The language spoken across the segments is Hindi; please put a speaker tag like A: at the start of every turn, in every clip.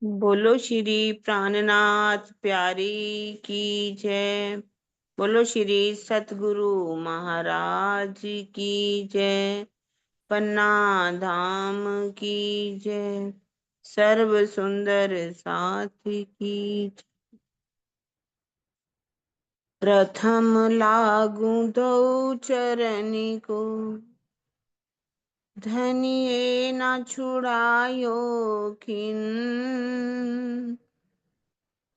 A: बोलो श्री प्राणनाथ प्यारी की जय। बोलो श्री सतगुरु महाराज की जय। पन्ना धाम की जय। सर्व सुंदर साथी की जय। प्रथम लागू दो चरनी को, धनिये ना छुड़ायो खिन।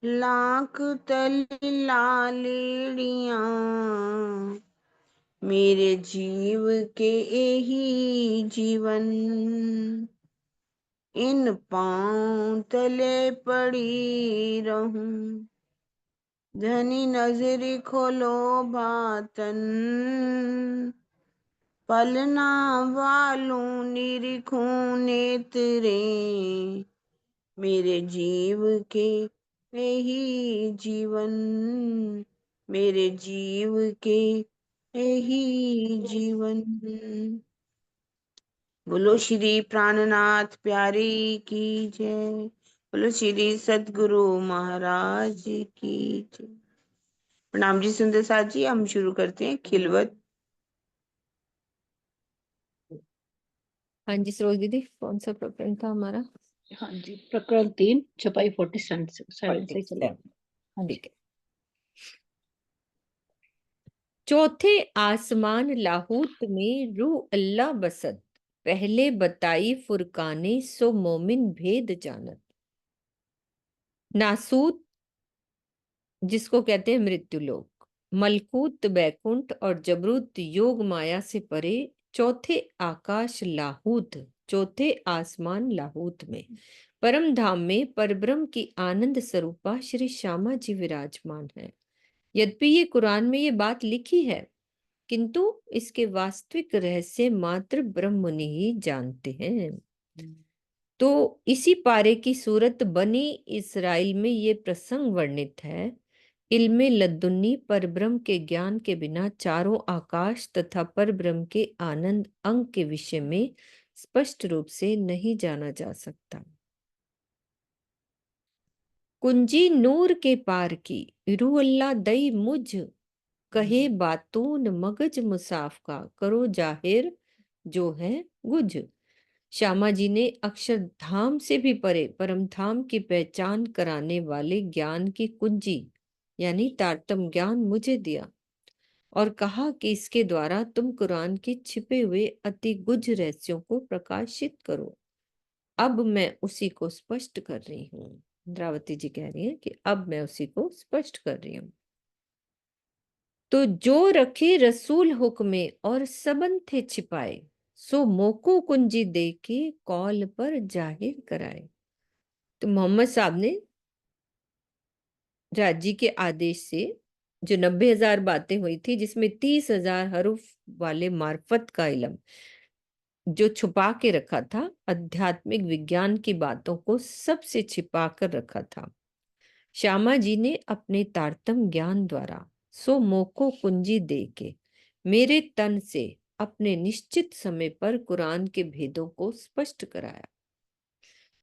A: लाख तली लालेड़िया, मेरे जीव के यही जीवन। इन पांव तले पड़ी रहूं, धनी नजर खोलो बातन। पलना वालों निरीखूं नेत्रे, मेरे जीव के यही जीवन। मेरे जीव के यही जीवन। बोलो श्री प्राणनाथ प्यारी की जय। बोलो श्री सतगुरु महाराज की जय। प्रणाम जी सुंदर साथ जी। हम शुरू करते हैं खिलवत।
B: हाँ जी सरोज दीदी, कौन सा प्रकरण था हमारा?
C: हाँ जी, प्रकरण 3 छपाई 47 से चले। हाँ जी।
B: ठीक है। चौथे आसमान लाहूत में रूह अल्लाह बसत, पहले बताई फुरकाने सो मोमिन भेद जानत। नासूत, जिसको कहते हैं मृत्यु लोक, मलकूत बैकुंठ और जबरूत योग माया से परे, चौथे आकाश लाहूत, चौथे आसमान लाहूत में परम धाम में परब्रह्म की आनंद स्वरूपा श्री श्यामा जी विराजमान है। यद्यपि ये कुरान में ये बात लिखी है, किंतु इसके वास्तविक रहस्य मात्र ब्रह्म मुनि ही जानते हैं। तो इसी पारे की सूरत बनी इसराइल में ये प्रसंग वर्णित है। इल्मे लद्दुन्नी परब्रह्म के ज्ञान के बिना चारों आकाश तथा परब्रह्म के आनंद अंग के विषय में स्पष्ट रूप से नहीं जाना जा सकता। कुंजी नूर के पार की रूह अल्लाह दई मुझ, कहे बातून मगज मुसाफ का करो जाहिर जो है गुज। श्यामा जी ने अक्षरधाम से भी परे परम धाम की पहचान कराने वाले ज्ञान की कुंजी यानी तारतम ज्ञान मुझे दिया और कहा कि इसके द्वारा तुम कुरान के छिपे हुए अति गुज रहस्यों को प्रकाशित करो। अब मैं उसी को स्पष्ट कर रही हूँ। इंद्रावती जी कह रही हैं कि अब मैं उसी को स्पष्ट कर रही हूँ। तो जो रखे रसूल हुक्मे और सबन थे छिपाए, सो मोको कुंजी दे के कॉल पर जाहिर कराए। तो मोहम्मद साहब ने राजी के आदेश से जो 90,000 बातें हुई थी, जिसमें 30,000 हरूफ वाले मार्फत का इल्म जो छुपा के रखा था, आध्यात्मिक विज्ञान की बातों को सबसे छिपा कर रखा था, श्यामा जी ने अपने तारतम ज्ञान द्वारा सो मोको कुंजी दे के मेरे तन से अपने निश्चित समय पर कुरान के भेदों को स्पष्ट कराया।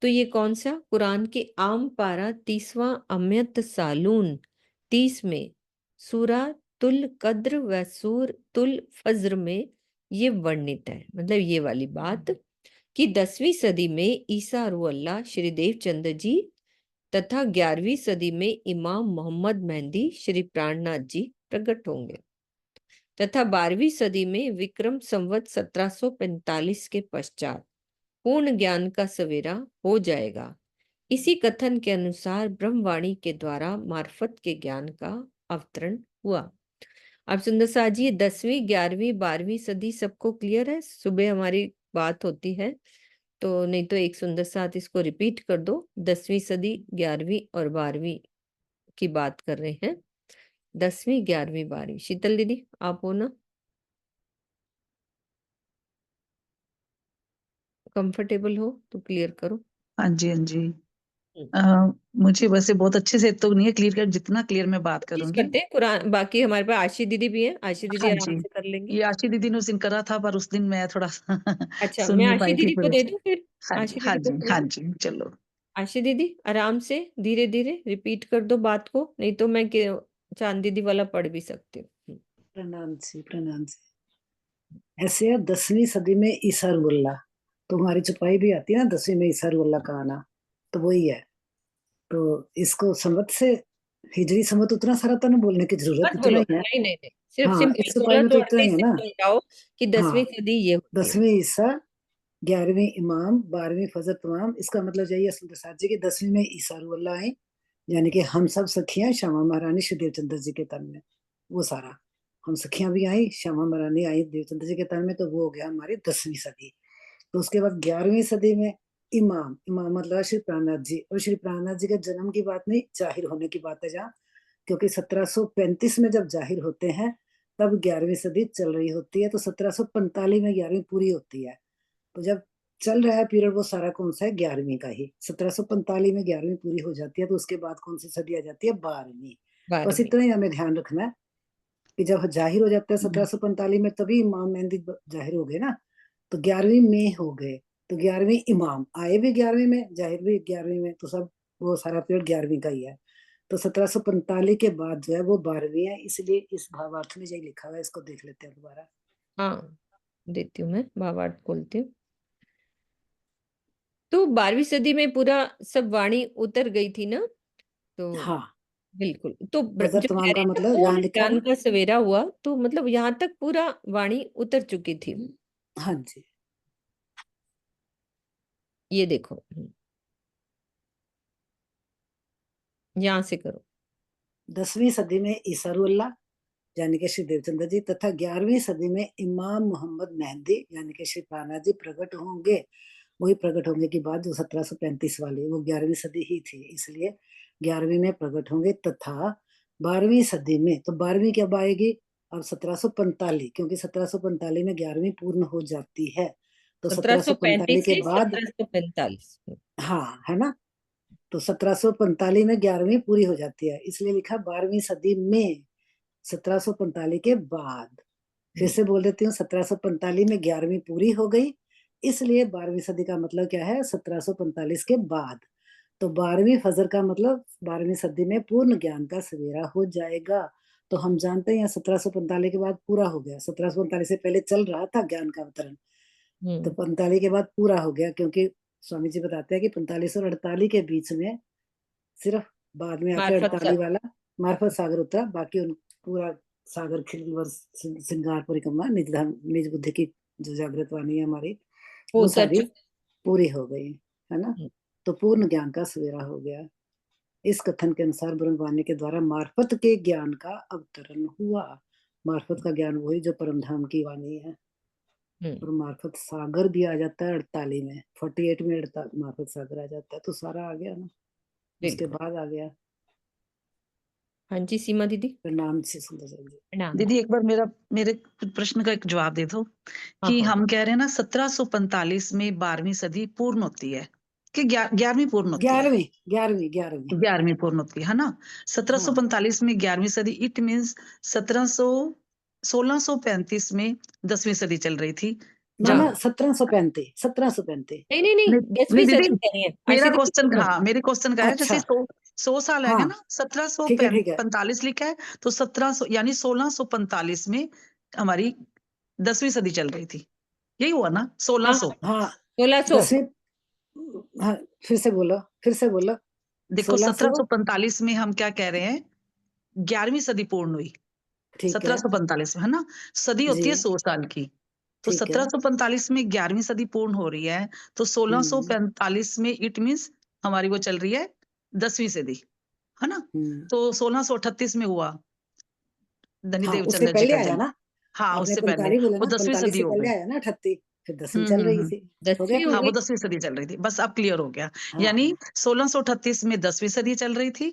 B: तो ये कौन सा? कुरान के आम पारा 30वां अमयत सालून 30 में सूरा तुल कद्र व सूर तुल फज्र में ये वर्णित है। मतलब ये वाली बात कि 10वीं सदी में ईसा रूह अल्लाह श्री देवचंद्र जी तथा 11वीं सदी में इमाम मोहम्मद मेहंदी श्री प्राणनाथ जी प्रकट होंगे तथा 12वीं सदी में विक्रम संवत 1745 के पश्चात पूर्ण ज्ञान का सवेरा हो जाएगा। इसी कथन के अनुसार ब्रह्मवाणी के द्वारा मार्फत के ज्ञान का अवतरण हुआ। अब सुंदर साह जी, 10वीं 11वीं 12वीं सदी सबको क्लियर है? सुबह हमारी बात होती है तो, नहीं तो एक सुंदर साथ इसको रिपीट कर दो। 10वीं सदी 11वीं और 12वीं की बात कर रहे हैं। 10वीं 11वीं 12वीं। शीतल दीदी आप हो ना? कंफर्टेबल हो तो क्लियर करो।
D: हाँ जी, हाँ जी। मुझे वैसे बहुत अच्छे से तो नहीं है क्लियर कर, जितना क्लियर मैं बात करूंगी।
B: करते हैं कुरान। बाकी हमारे पास आशी दीदी भी है, आशी दीदी
D: हाँ
B: आराम
D: जी,
B: से कर लेंगी।
D: ये आशी दीदी ने उस दिन करा था, पर उस दिन मैं थोड़ा
B: अच्छा,
D: सुन
B: मैं
D: नहीं
B: आशी
D: पाई थी
B: दीदी को
D: फिर।
B: दे दूं फिर?
D: हाँ जी,
B: आशी
D: हाँ
B: दीदी को
D: जी,
B: सुना
D: हाँ
B: दूं?
D: जी, चलो।
B: आशी दीदी आराम से धीरे धीरे रिपीट कर दो बात को, नहीं तो मैं चांद दीदी वाला पढ़ भी सकती हूँ।
E: प्रणाम जी, प्रणाम जी। ऐसे 10वीं सदी में ईसा रुल्ला, तुम्हारी छुपाई भी आती है ना 10वीं में ईसा रुल्ला का आना, तो वही है। तो इसको संवत से हिजरी संवत उतना सारा तो नहीं बोलने की जरूरत,
B: मत
E: इतना
B: बोलो,
E: ही है।
B: नहीं नहीं नहीं, सिर्फ
E: हाँ,
B: सिंपल
E: इस छुपाई में तो इतना ही है ना।
B: समझाओ कि 10वीं
E: हाँ,
B: सदी ये होती है।
E: 10वीं ईसा, 11वीं इमाम, 12वीं फजर तमाम। इसका मतलब यही है सुंदर साथ जी की 10वीं में ईसा रुल्ला आए, यानी कि हम सब सखियां श्यामा महारानी श्री देवचंद्र जी के तन में, वो सारा हम सखियां भी आई, श्यामा महारानी आई देवचंद्र जी के तन में, तो वो हो गया हमारी 10वीं सदी। तो उसके बाद 11वीं सदी में इमाम, इमाम मतलब श्री प्राणनाथ जी, और श्री प्राणनाथ जी के जन्म की बात नहीं, जाहिर होने की बात है जहाँ, क्योंकि 1735 में जब जाहिर होते हैं तब 11वीं सदी चल रही होती है, तो 1745 में 11वीं पूरी होती है। तो जब चल रहा है पीरियड वो सारा कौन सा है, 11वीं का ही। 1745 में 11वीं पूरी हो जाती है, तो उसके बाद कौन सी सदी आ जाती है, 12वीं। बस इतना ही हमें ध्यान रखना है कि जब जाहिर हो जाता है 1745 में, तभी इमाम मेहंदी जाहिर हो गए ना, तो 11वीं में हो गए, तो 11वीं इमाम आए भी 11वीं में, जाहिर भी 11वीं में, तो सब वो सारा पीरियड 11वीं का ही है। तो 1745 के बाद जो है वो 12वीं है, इसलिए इस भावार्थ में यही लिखा हुआ है, इसको देख लेते हैं दोबारा।
B: हाँ देती हूँ, मैं भावार्थ खोलती हूँ। तो 12वीं सदी में पूरा सब वाणी उतर गई थी ना, तो
E: हाँ,
B: बिल्कुल। तो
E: फजर
B: जो कह
E: तमाम का
B: रहे हैं ना,
E: मतलब यहाँ
B: पूर्ण
E: लिखा है
B: ज्ञान
E: ना।
B: का सवेरा हुआ, तो मतलब यहाँ तक पूरा वाणी उतर चुकी थी।
E: हाँ जी,
B: ये देखो, यहाँ से करो।
E: 10वीं सदी में ईसा रुल्ला यानी कि श्री देवचंद्र जी, तथा 11वीं सदी में इमाम मोहम्मद मेहंदी यानी कि श्री प्राणनाथ जी प्रकट होंगे। वही प्रकट होने की बात जो 1735 वाली, वो 11वीं सदी ही थी, इसलिए 11वीं में प्रकट होंगे। तथा 12वीं सदी में, तो 12वीं कब आएगी, अब 1745, क्योंकि 1745 में 11वीं पूर्ण हो जाती है, तो 1745
B: 1735
E: के
B: से
E: बाद,
B: 1745।
E: हाँ है ना, तो 1745 में 11वीं पूरी हो जाती है, इसलिए लिखा 12वीं सदी में, 1745 के बाद। फिर से बोल देती हूँ, 1745 में 11वीं पूरी हो गई, इसलिए 12वीं सदी का मतलब क्या है, 1745 के बाद। तो 12वीं फजर का मतलब 12वीं सदी में पूर्ण ज्ञान का सवेरा हो जाएगा। तो हम जानते हैं 1745 के बाद पूरा हो गया, 1745 से पहले चल रहा था ज्ञान का अवतरण, तो 45 के बाद पूरा हो गया, क्योंकि स्वामी जी बताते हैं कि 45 और 48 के बीच में सिर्फ बाद में आके
B: मार्फत
E: 48 वाला मार्फत सागर उतरा, बाकी उन पूरा सागर खिल श्रृंगार परिक्रमा निज धर्म निज बुद्धि की जो जागृत वाणी है हमारी,
B: वो
E: वो
B: उतर
E: सारी
B: चुकी।
E: पूरी हो गई, है ना। तो पूर्ण ज्ञान का सवेरा हो गया। इस कथन के अनुसार ब्रह्मवाणी के द्वारा मार्फत के ज्ञान का अवतरण हुआ। मार्फत का ज्ञान वही जो परमधाम की वाणी है, और मार्फत सागर भी आ जाता है 48 में, 48 में मार्फत सागर आ जाता है, तो सारा आ गया ना, उसके
B: बिल्कुल।
E: बाद आ गया।
B: हाँ जी सीमा दीदी।
E: प्रणाम जी सुंदर जी।
B: प्रणाम
D: दीदी
B: जी।
D: एक बार मेरे प्रश्न का एक जवाब दे दो
B: हाँ
D: कि
B: हाँ।
D: हम कह रहे हैं ना 1745 में 12वीं सदी पूर्ण होती है कि 11वीं पूर्ण होती है,
E: 11वीं
D: 11वीं पूर्ण होती है ना।
E: हाँ
D: 1745 में 11वीं सदी, इट मीन्स 1635 में 10वीं सदी चल रही थी।
E: ना ना
D: जब
E: 1735
B: नहीं नहीं नहीं,
D: नहीं
B: 10वीं
D: दीदी,
B: सदी कह रही है
D: मेरा
B: आशी दीदी,
D: क्वेश्चन,
B: सुनो।
D: हाँ मेरे क्वेश्चन का है, जैसे
E: अच्छा
D: 100 साल है
E: हाँ
D: ना,
E: ठीक है
D: 1745 लिखा है, तो 1700 यानी 1645 में हमारी 10वीं सदी चल रही थी, यही हुआ ना,
B: हाँ
D: 1600।
E: हाँ
B: 1600।
E: 10वीं, हाँ फिर से बोलो
D: देखो
E: 1600
D: 1745 में हम क्या कह रहे हैं, 11वीं सदी पूर्ण हुई
E: ठीक है
D: 1745 में, है ना। सदी
E: जी,
D: होती है 100 साल की, तो
E: ठीक है
D: 1745 में 11वीं सदी पूर्ण हो रही है, तो 1645 में इट मीन्स हमारी वो चल रही है 10वीं सदी, है ना। तो 1638 में हुआ
E: हाँ उससे
D: देवचंद्र जी
E: पहले
D: का
E: आया
D: जन्म,
E: ना,
D: हाँ
E: आपने
D: उससे पहले,
E: 45 बोला
D: वो
E: ना,
D: 10वीं
E: 45
D: सदी
E: से
D: हो
E: पहले
D: गई।
E: आया ना 38, फिर 10वीं चल रही थी, हो गया
B: 10वीं हो
D: हाँ वो
B: गई।
D: 10वीं सदी चल रही थी, बस अब क्लियर हो गया।
E: हाँ
D: यानी 1638 में 10वीं सदी चल रही थी,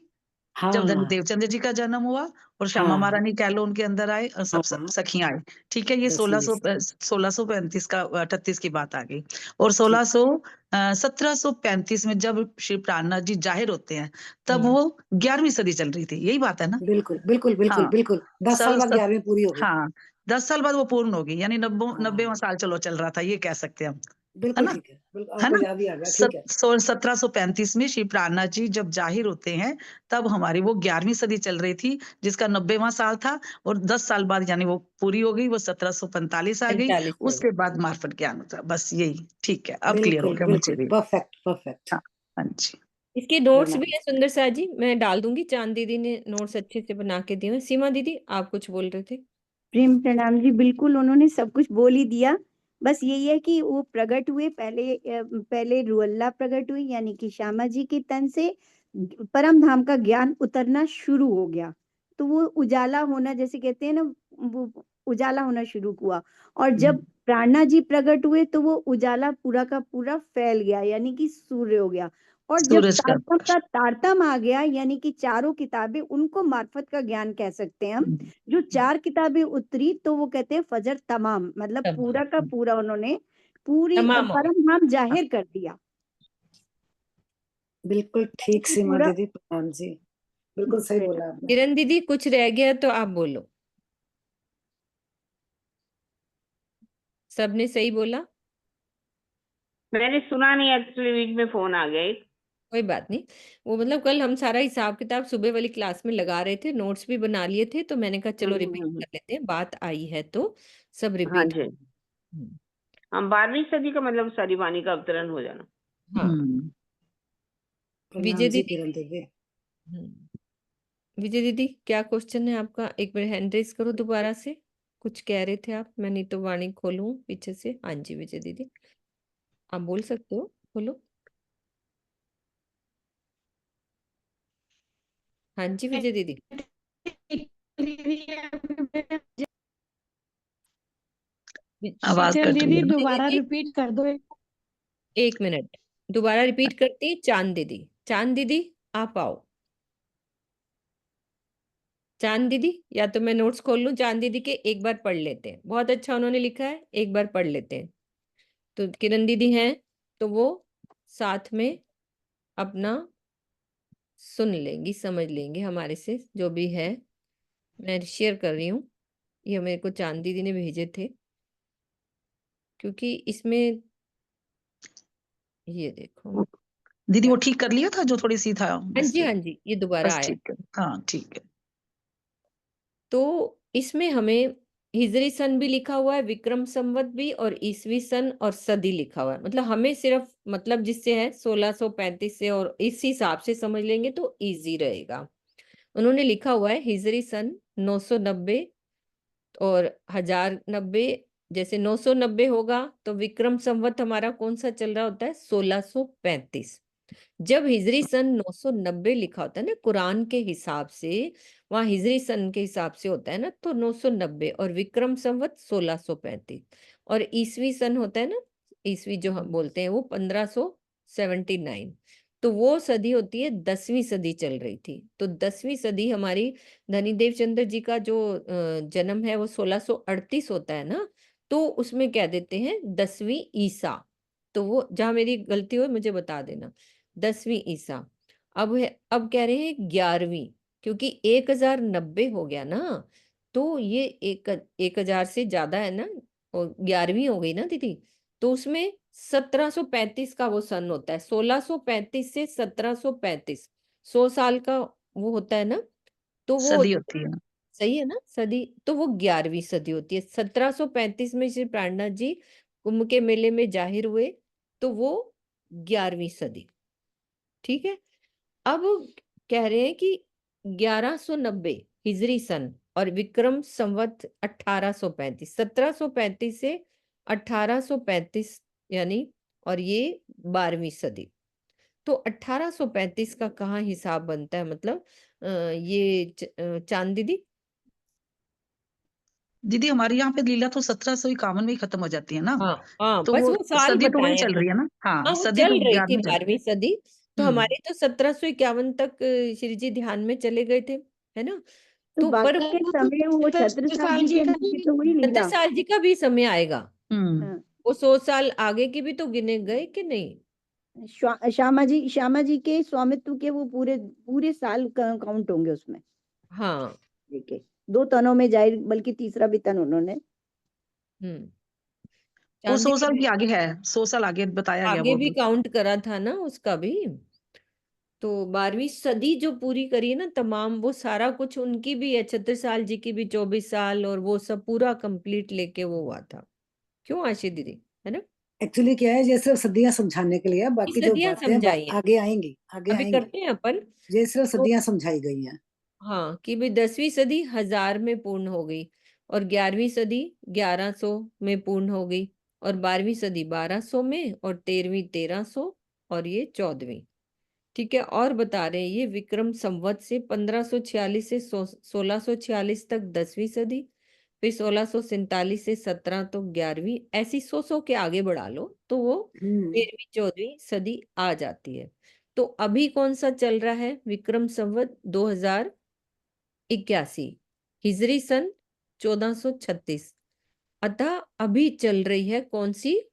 D: जब
E: हाँ
D: देवचंद्र जी का जन्म हुआ, और श्यामा
E: हाँ
D: महारानी कह लो उनके अंदर आए, और सब
E: हाँ
D: सखियां आई। ठीक है, ये
E: 10वीं
D: 1635 का 38 की बात आ गई। और 1735 में जब श्री प्राणनाथ जी जाहिर होते हैं, तब वो 11वीं सदी चल रही थी, यही बात है ना।
E: बिल्कुल बिल्कुल बिल्कुल
D: हाँ
E: बिल्कुल 10 साल बाद 11वीं पूरी हो गई।
D: हाँ 10 साल बाद वो पूर्ण होगी, यानी 90वां
E: हाँ
D: साल चलो चल रहा था, ये कह सकते हैं हम।
E: बिल्कुल
D: ना?
E: ठीक है, बिल्कुल
D: है
E: आपको
D: ना?
E: याद ही आ गया, ठीक है।
D: 1735 में श्री प्राणनाथ जी जब जाहिर होते हैं, तब हमारी वो 11वीं सदी चल रही थी, जिसका 90वां साल था, और 10 साल बाद यानी वो पूरी हो गई, वो 1745 आ गई।
B: 45 में।
D: उसके बाद मार्फत ज्ञान होता है, बस यही। ठीक है, अब क्लियर हो
E: बिल्कुल
D: गया मुझे
E: बिल्कुल,
D: भी।
E: Perfect perfect.
D: हाँ, हाँ जी।
B: इसके नोट्स भी
E: प्रणाम।
B: है सुंदर सा जी, मैं डाल दूंगी। चांद दीदी ने नोट्स अच्छे से बना के दिए हैं। सीमा दीदी आप कुछ बोल रहे थे?
F: प्रेम प्रणाम जी, बिल्कुल उन्होंने सब कुछ बोल ही दिया। बस यही है कि वो प्रकट हुए, पहले रुअल्ला प्रकट हुई, यानी कि श्यामा जी के तन से परम धाम का ज्ञान उतरना शुरू हो गया, तो वो उजाला होना, जैसे कहते हैं ना, वो उजाला होना शुरू हुआ। और जब प्राणा जी प्रकट हुए तो वो उजाला पूरा का पूरा फैल गया, यानी कि सूर्य हो गया। और जब
D: सूरज का
F: तारतम का तारतम आ गया, यानी कि चारों किताबें, उनको मार्फत का ज्ञान कह सकते हैं हम। जो 4 किताबें उतरी तो वो कहते हैं फजर तमाम, मतलब
B: तमाम।
F: पूरा का पूरा उन्होंने पूरी
B: तमाम हो गया।
F: परम धाम जाहिर कर दिया।
E: बिल्कुल ठीक
F: कि
E: सीमा
F: पूरा
E: दीदी, प्रणाम जी, बिल्कुल सही बोला आपने।
B: किरण दीदी कुछ रह गया तो आप बोलो। सबने सही बोला?
A: मैंने सुना नहीं, एक्चुअली बीच में फोन आ गया एक।
B: कोई बात नहीं। वो मतलब कल हम सारा हिसाब किताब सुबह वाली क्लास में लगा रहे थे, नोट्स भी बना लिए थे, तो मैंने कहा चलो रिपीट
A: हम्म।
B: कर लेते हैं, बात आई है तो सब
A: हाँ
B: रिपीट।
A: जी, हम 12वीं सदी का मतलब सारी वाणी का अवतरण हो जाना।
B: हाँ। विजय
E: प्रणाम जी
B: दीदी।
E: किरण दीदी।
B: विजय दीदी क्या क्वेश्चन है आपका? एक बार हैंड रेज करो दोबारा से, कुछ कह रहे थे आप। मैं नहीं तो वाणी खोलूं पीछे से। हाँ जी विजय दीदी, आप बोल सकते हो, बोलो। हाँ जी विजय दीदी।
D: आवाज कट रही
C: दीदी
D: है ना?
C: दोबारा
B: दीदी
C: रिपीट कर दो।
B: एक मिनट, दोबारा रिपीट करती। चांद दीदी, चांद दीदी आप आओ। चांद दीदी, या तो मैं नोट्स खोल लूं चांद दीदी के, एक बार पढ़ लेते हैं। बहुत अच्छा उन्होंने लिखा है, एक बार पढ़ लेते हैं। तो किरण दीदी हैं तो वो साथ में अपना सुन लेंगी, समझ लेंगे हमारे से जो भी है। मैं शेयर कर रही हूँ, ये मेरे को चांद दीदी ने भेजे थे, क्योंकि इसमें ये देखो।
D: दीदी वो ठीक कर लिया था जो थोड़ी सी था
B: हाँ जी,
D: मिस्टेक?
B: हाँ जी, ये दोबारा
D: बस
B: आया।
D: ठीक है, हाँ ठीक है।
B: तो इसमें हमें हिजरी सन भी लिखा हुआ है, विक्रम संवत भी, और ईसवी सन और सदी लिखा हुआ है। मतलब हमें सिर्फ मतलब जिससे है 1635 से, और इस हिसाब से समझ लेंगे तो इजी रहेगा। उन्होंने लिखा हुआ है हिजरी सन 990 और 1090। जैसे 990 होगा तो विक्रम संवत हमारा कौन सा चल रहा होता है? 1635। जब हिजरी सन 990 लिखा होता है ना कुरान के हिसाब से, वहां हिजरी सन के हिसाब से होता है ना, तो 990, और विक्रम संवत 1635, और ईसवी सन होता है ना, ईसवी जो हम बोलते हैं वो 1579। तो वो सदी होती है 10वीं सदी चल रही थी। तो 10वीं सदी हमारी धनीदेव चंद्र जी का जो जन्म है वो 1638 होता है ना, तो उसमें कह देते हैं 10वीं ईसा। तो वो जहां मेरी गलती हो मुझे बता देना। 10वीं ईसा। अब कह रहे हैं 11वीं, क्योंकि 1090 हो गया ना, तो ये 1000 से ज्यादा है ना, और 11वीं हो गई ना दीदी, तो उसमें 1735 का वो सन होता है। 1635 से 1735, 100 साल का वो होता है ना, तो वो
D: सदी होती है।
B: सही है ना सदी। तो वो 11वीं सदी होती है। 1735 में श्री प्राणनाथ जी कुंभ के मेले में जाहिर हुए, तो वो 11वीं सदी। ठीक है। अब कह रहे हैं कि 1190 हिजरी सन और विक्रम संवत 1835, 1735 से 1835 यानी, और ये 12वीं सदी। तो 1835 का कहाँ हिसाब बनता है? मतलब चांद दीदी।
D: दीदी हमारे यहाँ पे लीला तो 1751 में ही खत्म हो जाती है ना,
B: हाँ हाँ,
D: तो
B: बस
D: वो
B: वो साल
D: सदी तो वही
B: बताए
D: चल
B: हैं।
D: रही है ना।
B: हाँ
D: हाँ,
B: वो
D: सदी
B: चल
D: तो
B: रही थी
D: 11वीं चल।
B: 12वीं सदी। तो हमारे तो 1751 तक श्री जी ध्यान में चले गए थे, है ना?
F: तो
B: तो पर
F: बाकी के समय वो छत्रसाल जी के अंदर भी तो वही लीला।
B: 70 साल जी का भी समय आएगा।
D: हम्म।
F: हाँ,
B: वो 100 साल आगे की भी तो गिने गए कि नहीं?
F: श्यामा जी के स्वामित्व के वो पूरे पूरे साल काउंट होंगे उसमें।
B: हाँ।
F: देखिए 2 तनों में जाहिर, बल्कि तीसरा भी तन उन्होंने।
B: हम्म।
D: वो
B: चांदी
D: 100 साल
B: की
D: की आगे है, 100 साल आगे बताया गया
B: आगे
D: वो
B: भी
D: भी।
B: काउंट करा था ना उसका भी। तो 12वीं सदी जो पूरी करी है ना तमाम, वो सारा कुछ उनकी भी है, छत्रसाल जी की भी 24 साल, और वो सब पूरा कंप्लीट लेके वो हुआ था। क्यों आशी दीदी, है ना?
E: एक्चुअली क्या है, ये सिर्फ सदियां समझाने के लिए है,
B: ये
E: बाकी जो
B: सदियां
E: बातें हैं
B: समझाई है,
E: आगे आएंगी, आगे
B: अभी
E: आएंगी।
B: करते हैं अपन।
E: ये सिर्फ
B: तो
E: सदियां समझाई गई हैं।
B: हाँ, कि भाई 10वीं सदी 1000 में पूर्ण हो गई, और 11वीं सदी 1100 में पूर्ण हो गई, और 12वीं सदी 1200 में, और 13वीं 1300, और ये 14वीं। ठीक है, और बता रहे हैं ये विक्रम संवत से 1546 से 1646 तक 10वीं सदी, फिर 1647 से 17 तो 11वीं, ऐसी 100 के आगे बढ़ा लो तो वो 13वीं 14वीं सदी आ जाती है। तो अभी कौन सा चल रहा है? विक्रम संवत 2081, हिजरी सन 1436। अतः अभी चल रही है कौन सी?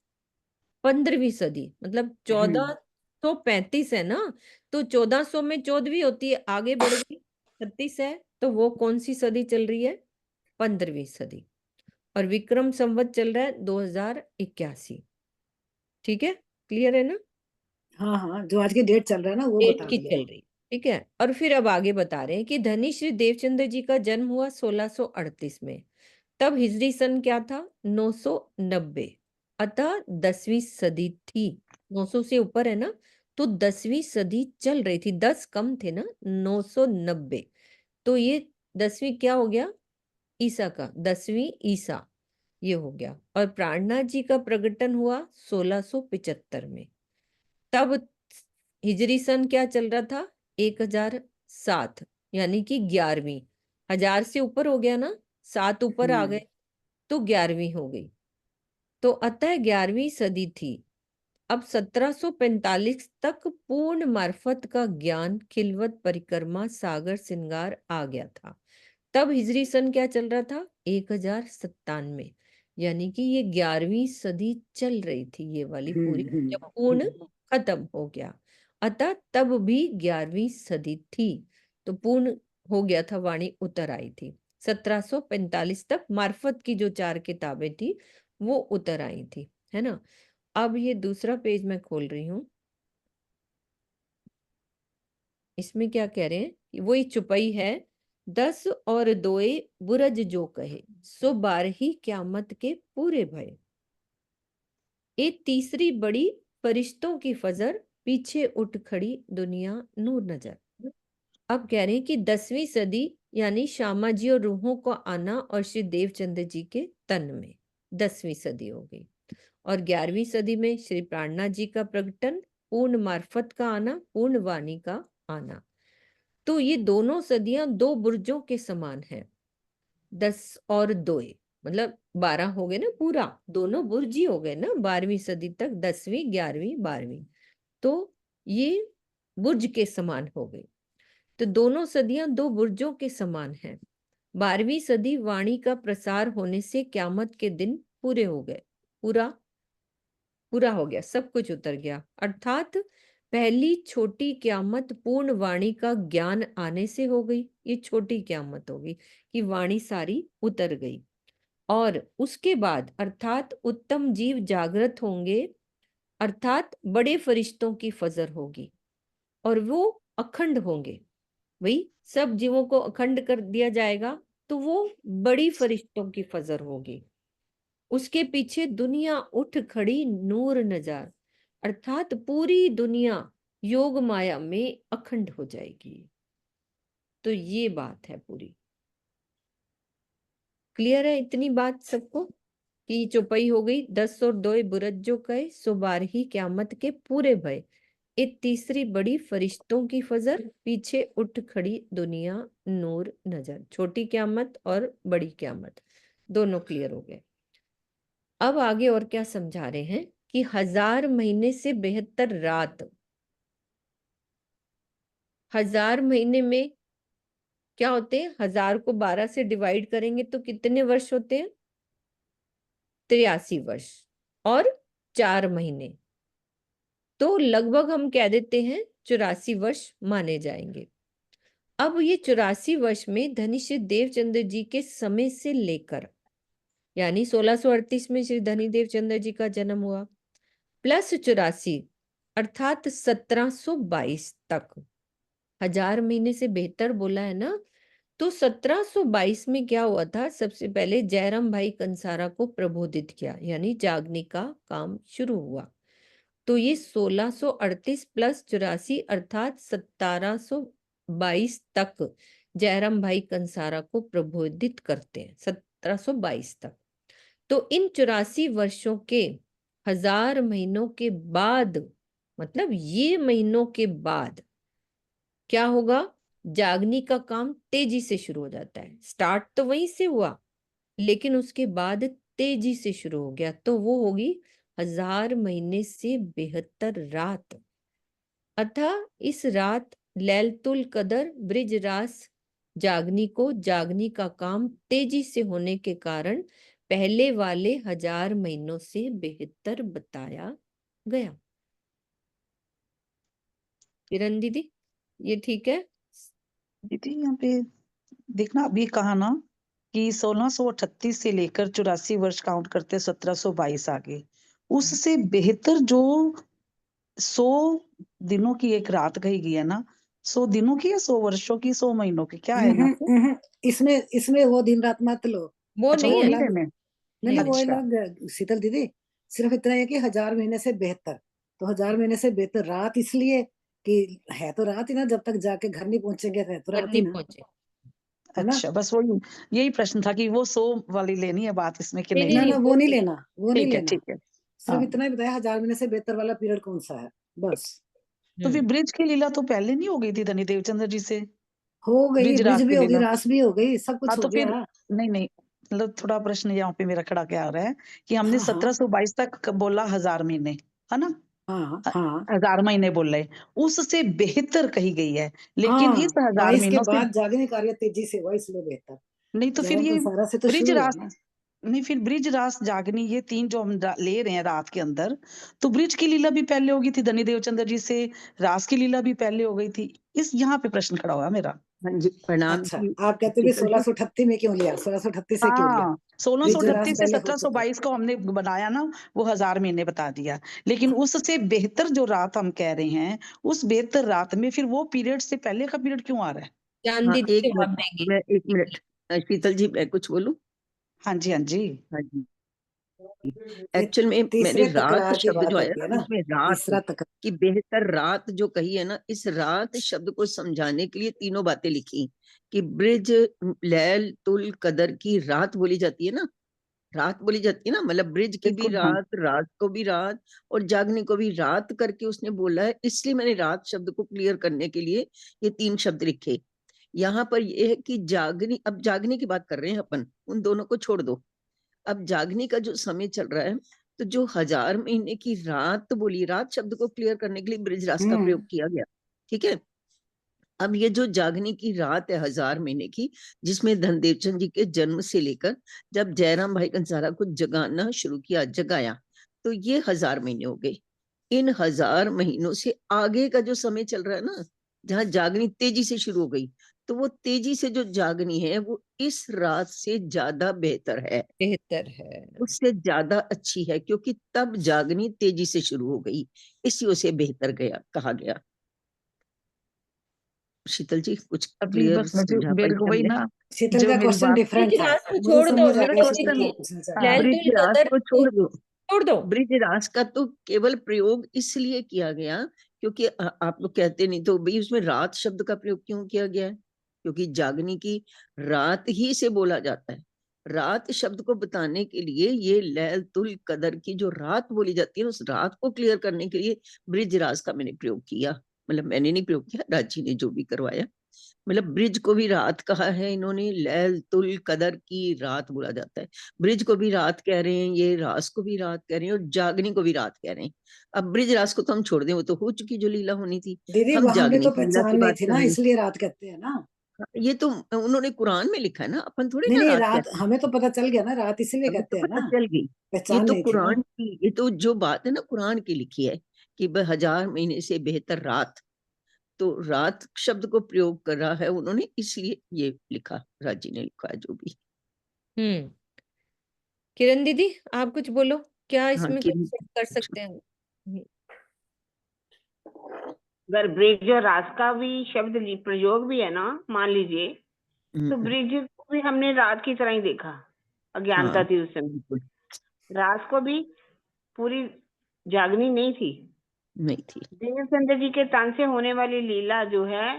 B: 15वीं सदी, मतलब 1435 है ना, तो 1400 में 14वीं होती है, आगे बढ़ गई 36 है, तो वो कौन सी सदी चल रही है? 15वीं सदी। और विक्रम संवत चल रहा है 2081। ठीक है, क्लियर है ना?
E: हाँ हाँ, जो आज की डेट चल रहा है ना वो
B: डेट
E: बता
B: की
E: दिया।
B: चल रही। ठीक है, और फिर अब आगे बता रहे हैं कि धनी श्री देवचंद्र जी का जन्म हुआ 1638 में, तब हिजरी सन क्या था? 990। अतः 10वीं सदी थी। 900 से ऊपर है ना, तो 10वीं सदी चल रही थी, 10 कम थे ना, 990। तो ये 10वीं क्या हो गया? ईसा का 10वीं ईसा ये हो गया। और प्राणनाथ जी का प्रकटन हुआ 1675 में। तब हिजरी सन क्या चल रहा था? 1007, यानी कि 11वीं। 1000 से ऊपर हो गया ना, 7 ऊपर आ गए, तो 11वीं हो गई। तो अतः 11वीं सदी थी। अब 1745 तक पूर्ण मार्फत का ज्ञान, खिलवत, परिक्रमा, सागर, श्रृंगार आ गया था। तब हिजरी सन क्या चल रहा था? 1097, यानी कि ये 11वीं सदी चल रही थी, ये वाली पूरी, जब पूर्ण खत्म हो गया। अतः तब भी 11वीं सदी थी, तो पूर्ण हो गया था, वाणी उतर आई थी। 1745 तक मार्फत की जो 4 किताबें थी वो उतर आई थी, है ना? अब ये दूसरा पेज मैं खोल रही हूँ। इसमें क्या कह रहे हैं कि वही चुपई है। 10 और 2 बुरज जो कहे, सो 12 क्यामत के पूरे भय। ये तीसरी बड़ी फरिश्तों की फजर, पीछे उठ खड़ी दुनिया नूर नजर। अब कह रहे हैं कि 10वीं सदी यानी श्यामा जी और रूहों को आना, और श्री देवचंद्र जी के तन में 10वीं सदी हो गई। और 11वीं सदी में श्री प्राणनाथ जी का प्रकटन, पूर्ण मार्फत का आना, पूर्ण वाणी का आना। तो ये दोनों सदियां 2 बुर्जों के समान है। 10 और 2 मतलब 12 हो गए ना, पूरा दोनों बुर्ज ही हो गए ना 12वीं सदी तक, 10वीं 11वीं 12वीं, तो ये बुर्ज के समान हो गई। तो दोनों सदियां 2 बुर्जों के समान हैं। 12वीं सदी वाणी का प्रसार होने से क्यामत के दिन पूरे हो गए, पूरा पूरा हो गया, सब कुछ उतर गया। अर्थात पहली छोटी क्यामत पूर्ण वाणी का ज्ञान आने से हो गई, ये छोटी क्यामत होगी कि वाणी सारी उतर गई। और उसके बाद अर्थात उत्तम जीव जागृत होंगे, अर्थात बड़े फरिश्तों की फजर होगी, और वो अखंड होंगे। वही सब जीवों को अखंड कर दिया जाएगा, तो वो बड़ी फरिश्तों की फजर होगी। उसके पीछे दुनिया उठ खड़ी नूर नजार, अर्थात पूरी दुनिया योग माया में अखंड हो जाएगी। तो ये बात है पूरी। क्लियर है इतनी बात सबको कि चौपाई हो गई? 10 और 2 बुरज जो कहे, सो 12 क्यामत के पूरे भय। एक तीसरी बड़ी फरिश्तों की फजर, पीछे उठ खड़ी दुनिया नूर नजर। छोटी क्यामत और बड़ी क्यामत दोनों क्लियर हो गए। अब आगे और क्या समझा रहे हैं कि 1000 महीने से 72 रात। 1000 महीने में क्या होते हैं? 1000 को 12 से डिवाइड करेंगे तो कितने वर्ष होते हैं? 83 वर्ष और 4 महीने, तो लगभग हम कह देते हैं 84 वर्ष माने जाएंगे। अब ये 84 वर्ष में धनिश्री देवचंद्र जी के समय से लेकर यानी 1638 में श्री धनीदेव चंद्र जी का जन्म हुआ, प्लस 84 अर्थात 1722 तक। 1000 महीने से बेहतर बोला है ना, तो 1722 में क्या हुआ था? सबसे पहले जयराम भाई कंसारा को प्रबोधित किया, यानी जागने का काम शुरू हुआ। तो ये 1638 प्लस 84 अर्थात 1722 तक जयराम भाई कंसारा को प्रबोधित करते हैं, 1722 तक। तो इन 84 वर्षों के 1000 महीनों के बाद, मतलब ये महीनों के बाद क्या होगा? जागने का काम तेजी से शुरू हो जाता है। स्टार्ट तो वहीं से हुआ, लेकिन उसके बाद तेजी से शुरू हो गया, तो वो होगी 1000 महीने से 72 रात। अतः इस रात लैलतुल कदर ब्रिज रास जागनी को जागनी का काम तेजी से होने के कारण पहले वाले 1000 महीनों से बेहतर बताया गया। किरण दीदी, ये ठीक है?
D: दीदी यहाँ पे देखना, अभी कहा ना कि 1638 से लेकर 84 वर्ष काउंट करते 1722 आगे, उससे बेहतर जो 100 दिनों की एक रात कही गई है ना, 100 दिनों की या 100 वर्षों की, 100 महीनों की, क्या है यहाँ पे?
E: इसमें इसमें वो दिन रात मत लो।
B: वो
D: अच्छा,
B: नहीं
D: वो
B: है।
D: नहीं
E: अलग,
D: लेने।
E: नहीं वो
D: अच्छा।
E: अलग शीतल दीदी, सिर्फ इतना है कि 1000 महीने से बेहतर, तो 1000 महीने से बेहतर रात इसलिए कि है तो रात ही ना, जब तक जाके घर नहीं पहुंचेंगे है तो रात ही
B: नहीं
E: ना,
B: पहुंचे।
E: है ना।
D: अच्छा, बस वही, यही प्रश्न था कि वो 100 वाली लेनी है बात इसमें कि
B: नहीं
D: नहीं?
E: ना ना,
B: नहीं,
E: वो नहीं लेना, वो नहीं
D: ठीक है,
E: लेना,
D: ठीक है।
E: सिर्फ
D: हाँ,
E: इतना ही बताया 1000 महीने से बेहतर वाला पीरियड कौन सा है, बस।
D: तो फिर ब्रिज की लीला तो पहले नहीं हो गई थी धनी देवचंद्र जी से?
E: हो गई,
D: ब्रिज
E: ब्रिज
D: रास
E: भी
D: की
E: हो गई,
D: लीला।
E: रास भी हो गई, सब
D: हाँ,
E: कुछ हो
D: तो फिर
E: गया।
D: नहीं नहीं, मतलब थोड़ा प्रश्न यहाँ पे मेरा खड़ा क्या आ रहा है कि हमने
E: हाँ हाँ
D: 1722 तक बोला 1000 महीने, है ना?
E: हाँ हाँ
D: 1000 महीने बोल रहे, उससे बेहतर कही गई है, लेकिन
E: हाँ,
D: इस 1000
E: 22 के
D: महीनों से
E: बाद जागने कार्य तेजी से हुआ इसलिए बेहतर,
D: नहीं, तो फिर
E: जयराम
D: ये
E: कंसारा से तो
D: ब्रिज
E: शुरू हुआ
D: रास
E: ना।
D: नहीं, फिर ब्रिज रास जागनी, ये 3 जो हम ले रहे हैं रात के अंदर, तो ब्रिज की लीला भी पहले हो गई थी धनी देवचंद्र जी से, रास की लीला भी पहले हो गई थी। इस यहाँ पे प्रश्न खड़ा हुआ मेरा।
G: हाँ जी, प्रणाम
E: अच्छा,
G: जी।
E: आप कहते भी
G: शीतल जी,
E: 1638 में क्यों लिया, 1638 से क्यों लिया,
D: हाँ,
E: ब्रिज रास
D: 1638 से
E: पहले हो चुका।
D: 1722 को हमने बनाया ना, वो 1000 महीने बता दिया, लेकिन उससे बेहतर जो रात हम कह रहे हैं, उस बेहतर रात में फिर वो पीरियड से पहले का पीरियड क्यों आ रहा है?
B: चांद
G: हाँ
B: दीदी
G: एक
B: जवाब
G: मिनट,
B: देंगी।
G: मैं एक मिनट, शीतल जी मैं कुछ बोलूं?
D: हाँ जी, हाँ जी।
G: हाँ जी,
E: ये
G: एक्चुअल में मैंने
E: तीसरे
G: रात
E: तकरार की
G: शब्द जो
E: बात
G: आया
E: होती है
G: ना,
E: ना,
G: इसमें रात
E: तीसरा तकरार।
G: की बेहतर रात जो कही है ना, इस रात शब्द को समझाने के लिए तीनों बातें लिखी कि ब्रिज लैल तुल कदर की रात बोली जाती है ना, रात बोली जाती है ना, मतलब ब्रिज की भी
D: बिल्कुल, हाँ।
G: रात, रात को भी रात और जागने को भी रात करके उसने बोला है, इसलिए मैंने रात शब्द को क्लियर करने के लिए ये 3 शब्द लिखे। यहाँ पर ये है कि जागनी, अब जागने की बात कर रहे हैं अपन, उन दोनों को छोड़ दो। अब जागने का जो समय चल रहा है, तो जो 1000 महीने की रात बोली, रात शब्द को क्लियर करने के लिए ब्रिज रास का प्रयोग किया गया, ठीक है। अब ये जो जागने की रात है 1000 महीने की, जिसमें धनदेवचंद जी के जन्म से लेकर जब जयराम भाई कंसारा को जगाना शुरू किया, जगाया, तो ये 1000 महीने हो गए। इन 1000 महीनों से आगे का जो समय चल रहा है ना, जहां जागनी तेजी से शुरू हो गई, तो वो तेजी से जो जागनी है वो इस रात से ज्यादा बेहतर है,
B: बेहतर है।
G: उससे ज्यादा अच्छी है, क्योंकि तब जागनी तेजी से शुरू हो गई, इसी उसे बेहतर गया कहा गया। शीतल जी कुछ
D: अभी
G: क्लियर
D: बस मुझे
G: समझा पाई
D: बिल्कुल वही
G: हमने?
D: ना,
E: शीतल
D: जो
E: का
D: मेरी
E: क्वेश्चन
D: बात,
E: डिफरेंट
B: ब्रिज
E: था,
B: रास को
E: मुझे
B: छोड़ दो,
E: समझ आ
G: मेरा
E: गया
B: छोड़
E: शीतल क्या
B: दीजिए।
E: पूछना चाह रही
D: हाँ,
E: है।
G: ब्रिज
B: लैलतुल
G: रास
B: कदर
G: को छोड़ दो।
B: छोड़ दो।
G: ब्रिज रास का तो केवल प्रयोग इसलिए किया गया क्योंकि आप लोग कहते नहीं, तो भाई उसमें रात शब्द का प्रयोग क्यों किया गया है? क्योंकि जागने की रात ही से बोला जाता है। रात शब्द को बताने के लिए ये लैलतुल कदर की जो रात बोली जाती है, उस रात को क्लियर करने के लिए ब्रिज रास का मैंने प्रयोग किया। मतलब मैंने नहीं प्रयोग किया, राजी ने जो भी करवाया। मतलब ब्रिज को भी रात कहा है इन्होंने, लैलतुल कदर की रात बोला जाता है। ब्रिज को भी रात कह रहे हैं, ये रास को भी रात कह रहे हैं, और जागनी को भी रात कह रहे हैं। अब ब्रिज रास को तो हम छोड़ दें, वो तो हो चुकी जो लीला होनी थी।
E: दीदी
G: हम
E: वहां भी
G: जागनी
E: तो
G: की लीला
E: पहचान
G: की
E: नहीं
G: बात
E: थी ना,
G: करेंगे।
E: इसलिए रात कहते हैं ना।
G: ये तो उन्होंने कुरान में लिखा है ना, अपन थोड़ी
E: नहीं
G: ना
E: नहीं,
G: रात
E: रात
G: कहते हैं।
E: हमें तो पता चल गया ना, रात इसीलिए
G: हमें तो
E: कहते हैं
G: पता
E: ना,
G: चल गई। ये
E: पहचान
G: तो
E: नहीं थी ना।
G: कुरान की, ये तो जो बात है ना कुरान की लिखी है कि 1000 महीने से बेहतर रात, तो रात शब्द को प्रयोग कर रहा है उन्होंने, इसलिए ये लिखा, राजी ने लिखा है जो भी।
B: हम्म किरण दीदी आप कुछ बोलो, क्या
G: हाँ
B: इसमें
G: किरण,
B: कुछ कर सकते हैं?
A: अगर ब्रिज और रात का भी शब्द प्रयोग भी है ना, मान लीजिए, तो ब्रिज को भी हमने रात की तरह ही देखा, अज्ञानता
G: हाँ
A: थी उस समय।
G: बिल्कुल
A: रात को भी पूरी जागनी नहीं थी।
G: नहीं थी।
A: देवचंद्र जी के तन से होने वाली लीला जो है,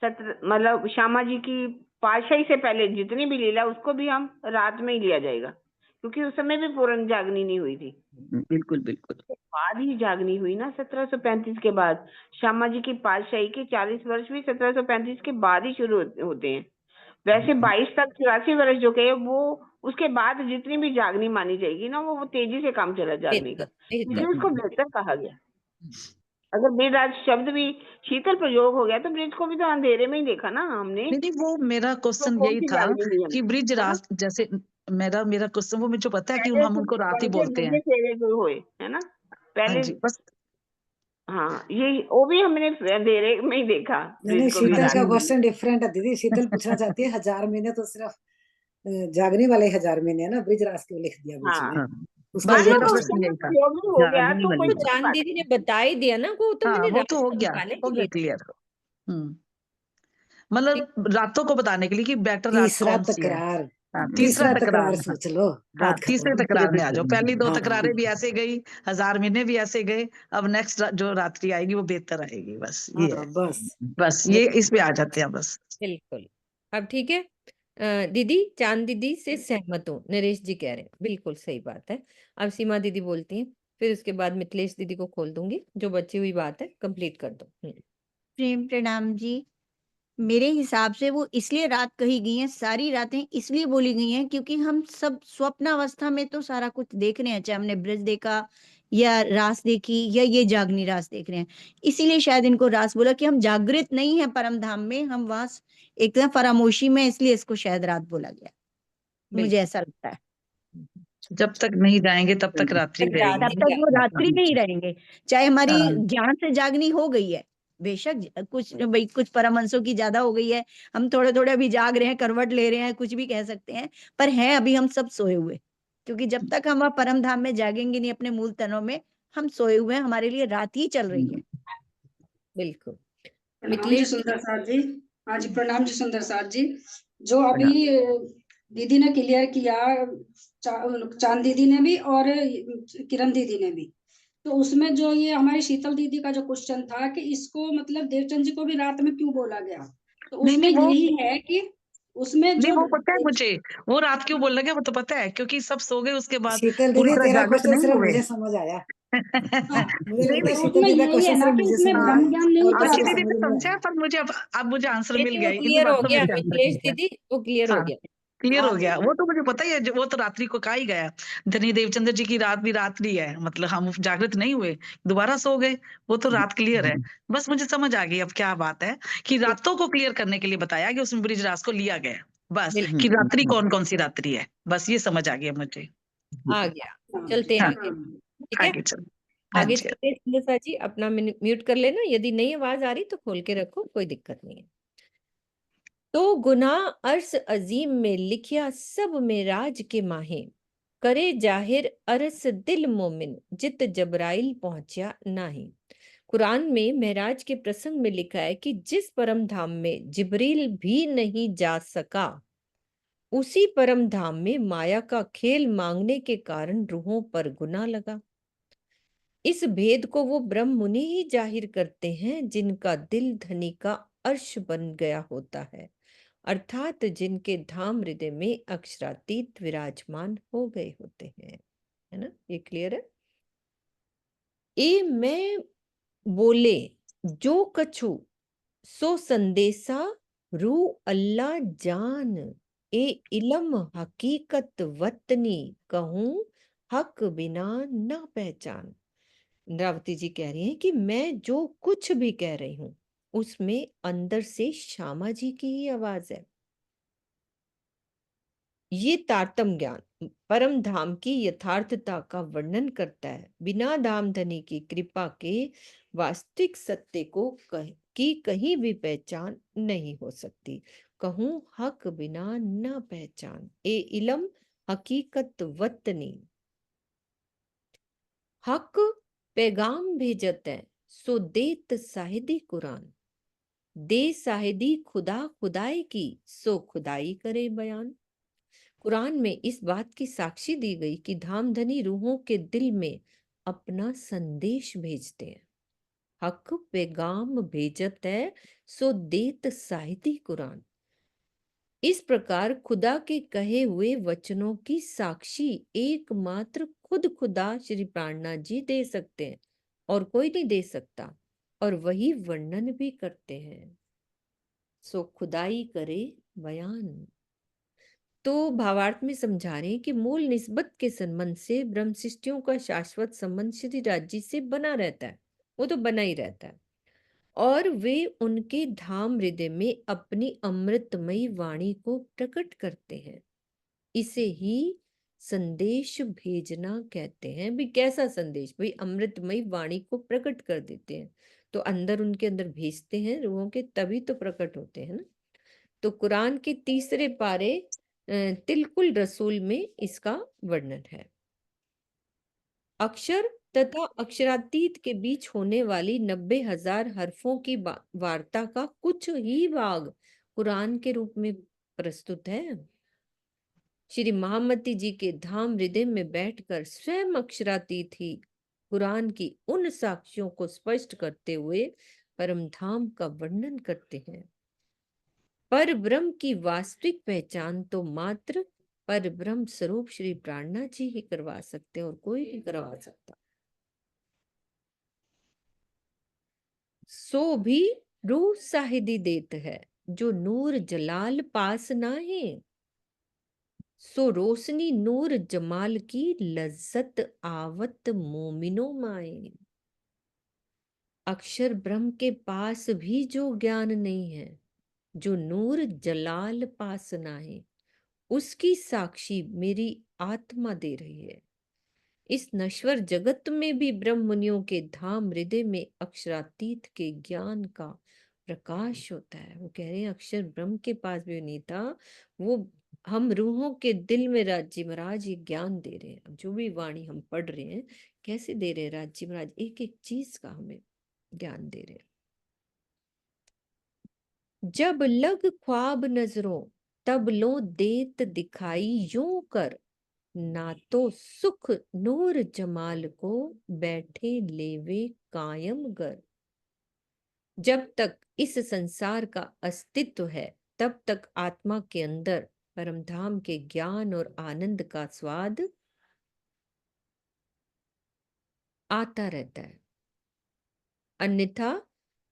A: मतलब श्यामा जी की पातशाही से पहले जितनी भी लीला, उसको भी हम रात में ही लिया जाएगा, क्योंकि उस समय भी पूर्ण जागनी नहीं हुई थी।
G: बिल्कुल बिल्कुल।
A: के बाद ही जागनी हुई ना, 1735 के बाद। श्यामा जी की पातशाही के 40 वर्ष भी 1735 के बाद ही शुरू होते हैं। वैसे 22 तक 84 वर्ष जो कहे, वो उसके बाद जितनी भी जागनी मानी जाएगी ना, वो तेजी से काम चला जागने का, इसलिए उसको बेहतर कहा गया। अगर ब्रिज आज शब्द भी शीतल प्रयोग हो गया, तो ब्रिज को भी तो अंधेरे में ही देखा ना हमने।
D: नहीं, वो मेरा
A: तो
D: क्वेश्चन
A: कौन
D: यही
A: सी
D: था
A: जागनी हुई
D: कि
A: हमने,
D: ब्रिज
A: है ना?
D: रात जैसे मेरा क्वेश्चन वो मुझे पता है कि
A: पहले
D: हम उनको रात ही
A: पंखे
D: बोलते हैं।
A: बजे फेरे जो हुए, है ना,
D: हाँ
A: पहले।
D: जी, बस
A: हाँ, ये वो भी हमने अंधेरे में ही देखा,
E: नहीं
A: ब्रिज
E: नहीं,
A: को भी
E: शीतल
A: रात
E: का
D: जी।
A: में।
E: क्वेश्चन डिफरेंट है दीदी। शीतल पूछना चाहती है 1000 महीने तो सिर्फ जागने वाले 1000 महीने है ना, ब्रिज रास क्यों लिख दिया बीच
A: हाँ
E: में,
G: हाँ
E: उसका
A: हाँ,
E: ये
A: तो
D: मेरा
E: क्वेश्चन
D: प्रश्न
E: है।
D: यही था।
A: प्रयोग भी हो गया,
G: जागने
A: तो
G: वाली
A: कोई
B: तो
A: बड़ी
B: चांद
A: बात
B: दीदी ने बता ही दिया ना, वो तो
D: हाँ,
B: मैंने
D: वो
B: रात
D: तो हो गया,
B: समझाने
D: हो
B: के
D: गया
B: लिए।
D: क्लियर। मतलब रातों को बताने के लिए कि बेटर रात
E: तीसरा
D: कौन सी है।
E: तकरार,
D: हाँ, तीसरा
E: तीसरा
D: तकरार
E: तकरार
D: में।
E: सोच लो,
D: हाँ,
E: बात
D: तीसरे
E: खत्म।
D: तकरार में आ जाओ। पहली 2
E: हाँ
D: तकरारें भी ऐसे गई, 1000 महीने भी ऐसे गए, अब नेक्स्ट जो रात्रि आएगी वो बेहतर आएगी, बस ये है।
E: हाँ बस।
D: बस ये इस पे आ जाते हैं बस।
B: बिल्कुल। अब ठीक है, दीदी चांद दीदी से सहमत हूँ, नरेश जी कह रहे हैं, बिल्कुल सही बात है। अब सीमा दीदी बोलती हैं, फिर उसके बाद मिथिलेश दीदी को खोल दूंगी, जो बची हुई बात है कंप्लीट कर दो।
F: प्रेम प्रणाम जी। मेरे हिसाब से वो इसलिए रात कही गई हैं, सारी रातें इसलिए बोली गई हैं, क्योंकि हम सब स्वप्नावस्था में तो सारा कुछ देख रहे हैं, चाहे हमने ब्रज देखा या रास देखी या ये जागनी रास देख रहे हैं। इसीलिए शायद इनको रास बोला कि हम जागृत नहीं है परम धाम में, हम वहां एकदम फरामोशी में, इसलिए इसको शायद रात बोला गया। मुझे ऐसा लगता है।
D: जब तक नहीं जाएंगे तब तक रात्रि
B: तक रात
F: तब
D: रहेगी।
B: नहीं
F: तक वो
B: जागनी।
F: रात्रि में ही रहेंगे, चाहे हमारी
D: हाँ,
F: ज्ञान से जागनी हो गई है। बेशक कुछ भाई, कुछ परमहंसों की ज्यादा हो गई है, हम थोड़े थोड़े अभी जाग रहे हैं, करवट ले रहे हैं, कुछ भी कह सकते हैं, पर हैं अभी हम सब सोए हुए। क्योंकि जब तक हम वहाँ परम धाम में जागेंगे नहीं अपने मूल तनों में, हम सोए हुए हैं, हमारे लिए रात ही चल रही है।
B: बिल्कुल।
H: प्रणाम जी
B: मिथिलेश
H: सुंदर साथ जी। हाँ जी, प्रणाम जी सुंदर साथ जी। जो अभी दीदी ने क्लियर किया, चांद दीदी ने भी और किरण दीदी ने भी, तो उसमें जो ये हमारी शीतल दीदी का जो क्वेश्चन था कि इसको मतलब देवचंद जी को भी रात में क्यों बोला गया, तो
D: नहीं
H: उसमें
D: नहीं वो
H: यही है कि उसमें
D: नहीं,
H: जो
D: वो पता है मुझे, वो रात क्यों बोल लगे वो तो पता है, क्योंकि सब सो गए उसके बाद
E: शीतल
D: पूरी
E: दीदी
D: तरह
E: तेरा
D: जागृत
E: क्वेश्चन
D: नहीं
E: सिर्फ
D: हुए।
E: मुझे समझ आया।
H: हाँ,
E: मुझे
D: नहीं
E: लगता है
H: तो
D: नहीं,
E: शीतल
H: उसमें
E: दीदी का
H: यही है
E: क्वेश्चन
H: ना
E: सिर्फ
H: कि
E: मुझे
H: उसमें
E: समझ
D: हाँ,
H: ब्रह्म
E: आया
H: ज्ञान नहीं
E: और
H: था
E: किसी
D: आशी
E: को
H: वहां।
D: दीदी
E: समझ
D: भी
E: नहीं
D: समझा
E: आया।
D: है, पर मुझे अब मुझे आंसर मिल
B: नहीं,
D: गया,
B: वो
D: इतनी
B: क्लियर
D: बात
B: हो
D: तो
B: गया,
D: मेरे जानने
B: मिथिलेश
D: में है।
B: दीदी वो क्लियर हो
D: हाँ,
B: गया।
D: क्लियर
H: हाँ
D: हो
H: जी,
D: गया, वो तो मुझे पता ही है, वो तो रात्रि को कहा ही गया। धनी देवचंद्र जी की रात भी रात्रि है, मतलब हम जागृत नहीं हुए, दोबारा सो गए, वो तो रात क्लियर है। बस मुझे समझ आ गई अब क्या बात है, कि रातों को क्लियर करने के लिए बताया कि उसमें ब्रिजराज को लिया गया, बस
B: बिल्कुल
D: कि रात्रि कौन कौन सी रात्रि है, बस ये समझ आ गया मुझे।
B: आ गया।
H: हाँ
B: चलते हैं
D: हाँ,
B: आगे, ठीक है।
D: आगे चलो। हाँ
B: आगे
D: जी।
B: चलते हैं, सुंदर जी अपना म्यूट कर लेना, यदि नहीं आवाज आ रही तो खोल के रखो, कोई दिक्कत नहीं है। तो गुनाह अर्स अजीम में लिखिया सब में राज के माहे, करे जाहिर अरस दिल मोमिन जित जबराइल पहुंचा नाही। कुरान में महराज के प्रसंग में लिखा है कि जिस परम धाम में जिब्रील भी नहीं जा सका, उसी परम धाम में माया का खेल मांगने के कारण रूहों पर गुनाह लगा। इस भेद को वो ब्रह्म मुनि ही जाहिर करते हैं जिनका दिल धनी का अर्श बन गया होता है, अर्थात जिनके धाम हृदय में अक्षरातीत विराजमान हो गए होते हैं। है ना, ये क्लियर है। ए मैं बोले जो कछु सो संदेशा रू अल्लाह जान, ए इलम हकीकत वतनी कहूं हक बिना न पहचान। इंद्रावती जी कह रही हैं कि मैं जो कुछ भी कह रही हूं उसमें अंदर से श्यामा जी की ही आवाज है। ये तारतम ज्ञान परम धाम की यथार्थता का वर्णन करता है। बिना धाम धनी की कृपा के वास्तविक सत्य को की कहीं भी पहचान नहीं हो सकती। कहूं हक बिना न पहचान, ए इलम हकीकत वतनी। हक पैगाम भेजत है सो देत साहिदी कुरान। दे साहिदी खुदा खुदाई की सो खुदाई करे बयान। कुरान में इस बात की साक्षी दी गई कि धामधनी रूहों के दिल में अपना संदेश भेजते हैं। हक पैगाम भेजत है सो देत साहिदी कुरान। इस प्रकार खुदा के कहे हुए वचनों की साक्षी एकमात्र खुद खुदा श्री प्राणनाथ जी दे सकते हैं और कोई नहीं दे सकता, और वही वर्णन भी करते हैं। सो खुदाई करे बयान। तो भावार्थ में समझा रहे हैं कि मूल निस्बत के संबंध से ब्रह्म सृष्टियों का शाश्वत संबंध श्री राज जी से बना रहता है, वो तो बना ही रहता है, और वे उनके धाम हृदय में अपनी अमृतमयी वाणी को प्रकट करते हैं। इसे ही संदेश भेजना कहते हैं। भी कैसा संदेश? भाई अमृतमयी वाणी को प्रकट कर देते हैं, तो अंदर उनके अंदर भेजते हैं रूहों के, तभी तो प्रकट होते हैं ना। तो कुरान के तीसरे पारे तिलकुल रसूल में इसका वर्णन है। अक्षर तथा अक्षरातीत के बीच होने वाली 90,000 हरफों की वार्ता का कुछ ही भाग कुरान के रूप में प्रस्तुत है। श्री महामती जी के धाम हृदय में बैठकर स्वयं अक्षरातीत ही कुरान की उन साक्षियों को स्पष्ट करते हुए परम धाम का वर्णन करते हैं। पर ब्रह्म की वास्तविक पहचान तो मात्र पर ब्रह्म स्वरूप श्री प्राणनाथ जी ही करवा सकते हैं, और कोई नहीं करवा सकता। सो भी रूह साहिदी देत है जो नूर जलाल पास ना है। सो रोशनी नूर जमाल की लज्जत आवत मोमिनो माए। अक्षर ब्रह्म के पास भी जो ज्ञान नहीं है, जो नूर जलाल पास ना है, उसकी साक्षी मेरी आत्मा दे रही है। इस नश्वर जगत में भी ब्रह्म मुनियों के धाम हृदय में अक्षरातीत के ज्ञान का प्रकाश होता है। वो कह रहे हैं अक्षर ब्रह्म के पास भी नहीं था, वो हम रूहों के दिल में राज जी महाराज ये ज्ञान दे रहे हैं। जो भी वाणी हम पढ़ रहे हैं, कैसे दे रहे हैं राज जी महाराज? एक एक चीज का हमें ज्ञान दे रहे हैं। जब लग ख्वाब नजरों तब लो देत दिखाई यूं कर। ना तो सुख नूर जमाल को बैठे लेवे कायम गर। जब तक इस संसार का अस्तित्व है, तब तक आत्मा के अंदर परमधाम के ज्ञान और आनंद का स्वाद आता रहता है। अन्यथा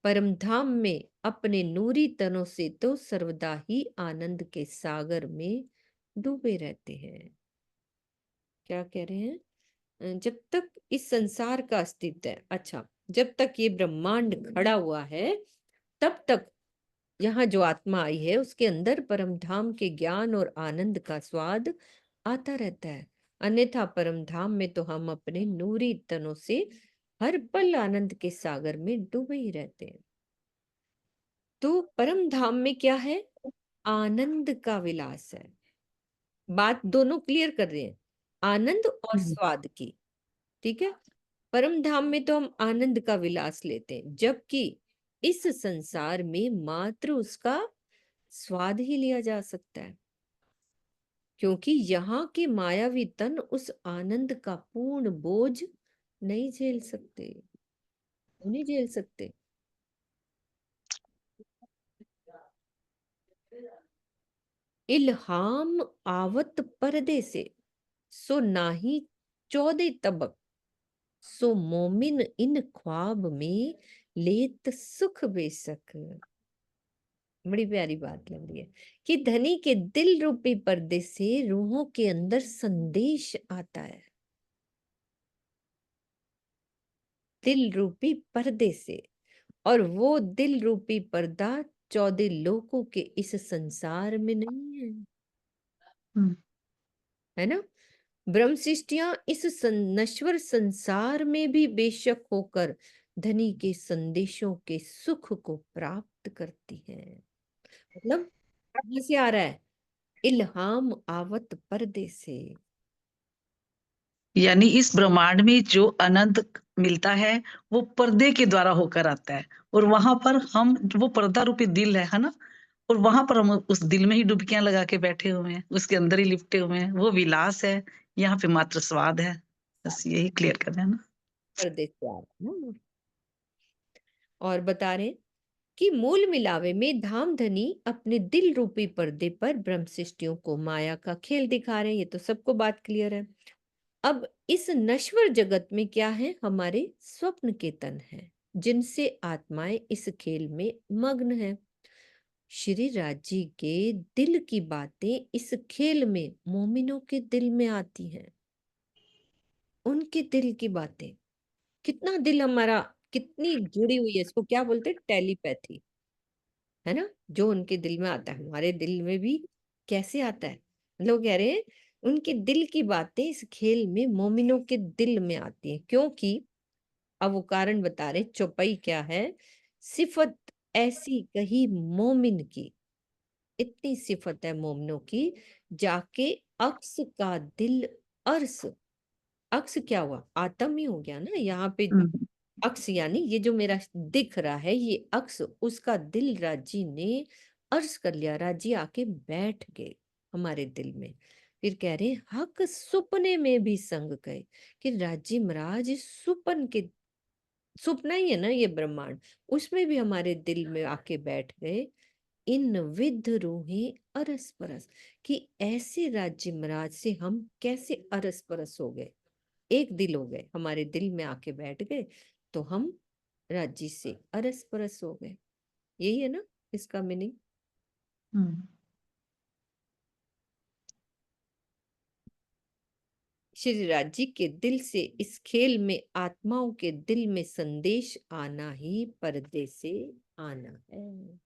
B: परमधाम में अपने नूरी तनों से तो सर्वदा ही आनंद के सागर में डूबे रहते हैं। क्या कह रहे हैं? जब तक इस संसार का अस्तित्व है, अच्छा, जब तक ये ब्रह्मांड खड़ा हुआ है, तब तक यहाँ जो आत्मा आई है उसके अंदर परमधाम के ज्ञान और आनंद का स्वाद आता रहता है। अन्यथा परमधाम में तो हम अपने नूरी तनों से हर पल आनंद के सागर में डूबे ही रहते हैं। तो परम धाम में क्या है? आनंद का विलास है। बात दोनों क्लियर कर रहे हैं, आनंद और स्वाद की। ठीक है, परम धाम में तो हम आनंद का विलास लेते हैं, जबकि इस संसार में मात्र उसका स्वाद ही लिया जा सकता है, क्योंकि यहाँ के मायावी तन उस आनंद का पूर्ण बोझ नहीं झेल सकते, नहीं झेल सकते। इल्हाम आवत पर्दे से सो नाही 14 तबक। सो मोमिन इन ख्वाब में लेत सुख बेशक। बड़ी प्यारी बात लग रही है कि धनी के दिल रूपी पर्दे से रूहों के अंदर संदेश आता है। दिल रूपी पर्दे से, और वो दिल रूपी पर्दा 14 लोकों के इस संसार में नहीं है, है ना। ब्रह्म सृष्टियां इस नश्वर संसार में भी बेशक होकर धनी के संदेशों के सुख को प्राप्त करती हैं। मतलब कहाँ से आ रहा है? इल्हाम आवत पर्दे से।
D: यानी इस ब्रह्मांड में जो आनंद मिलता है वो पर्दे के द्वारा होकर आता है, और वहां पर हम, वो पर्दा रूपी दिल है ना, और वहां पर हम उस दिल में ही डुबकियां लगा के बैठे हुए हैं, उसके अंदर ही लिपटे हुए हैं। वो विलास है, यहाँ पे मात्र स्वाद है। बस यही क्लियर करना है ना।
B: पर्दे से आ रहा है ना। और बता रहे कि मूल मिलावे में धामधनी अपने दिल रूपी पर्दे पर ब्रह्म सृष्टियों को माया का खेल दिखा रहे हैं। ये तो सबको बात क्लियर है। अब इस नश्वर जगत में क्या है? हमारे स्वप्न के तन है, जिनसे आत्माएं इस खेल में मग्न है। श्री राज जी के दिल की बातें इस खेल में मोमिनों के दिल में आती हैं। उनके दिल की बातें, कितना दिल हमारा, कितनी जुड़ी हुई है, इसको क्या बोलते हैं? टेलीपैथी, है ना? जो उनके दिल में आता है हमारे दिल में भी कैसे आता है? लोग कह रहे हैं उनके दिल की बातें इस खेल में मोमिनों के दिल में आती हैं, क्योंकि अब वो कारण बता रहे। चौपाई क्या है? सिफत ऐसी कही मोमिन की, इतनी सिफत है मोमिनों की, जाके अक्स का दिल अर्स। अक्स क्या हुआ? आत्म ही हो गया ना यहाँ पे। अक्स यानी ये जो मेरा दिख रहा है ये अक्स, उसका दिल राजी ने अर्ज कर लिया। राजी आके बैठ गए हमारे दिल में। फिर कह रहे हक सुपने में भी संग गए, कि राजी महाराज सुपन के, सुपना ही है ना ये ब्रह्मांड, उसमें भी हमारे दिल में आके बैठ गए। इन विध रूहें अरस परस, कि ऐसे राज्य महाराज से हम कैसे अरस परस हो गए, एक दिल हो गए, हमारे दिल में आके बैठ गए, तो हम राज्य से अरस परस हो गए। यही है ना इसका मीनिंग। श्री राज्य के दिल से इस खेल में आत्माओं के दिल में संदेश आना ही पर्दे से आना है।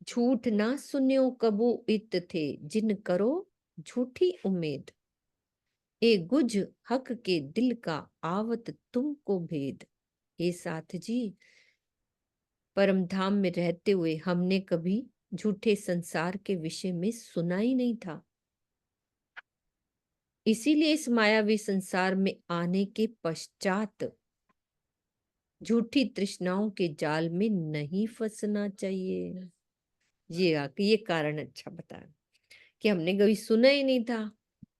B: झूठ ना सुन्यो कबू इत थे, जिन करो झूठी उम्मीद। ए गुज हक के दिल का आवत तुमको भेद। हे साथ जी, परम धाम में रहते हुए हमने कभी झूठे संसार के विषय में सुना ही नहीं था। इसीलिए इस मायावी संसार में आने के पश्चात झूठी तृष्णाओं के जाल में नहीं फंसना चाहिए। ये कारण अच्छा बताया कि हमने कभी सुना ही नहीं था,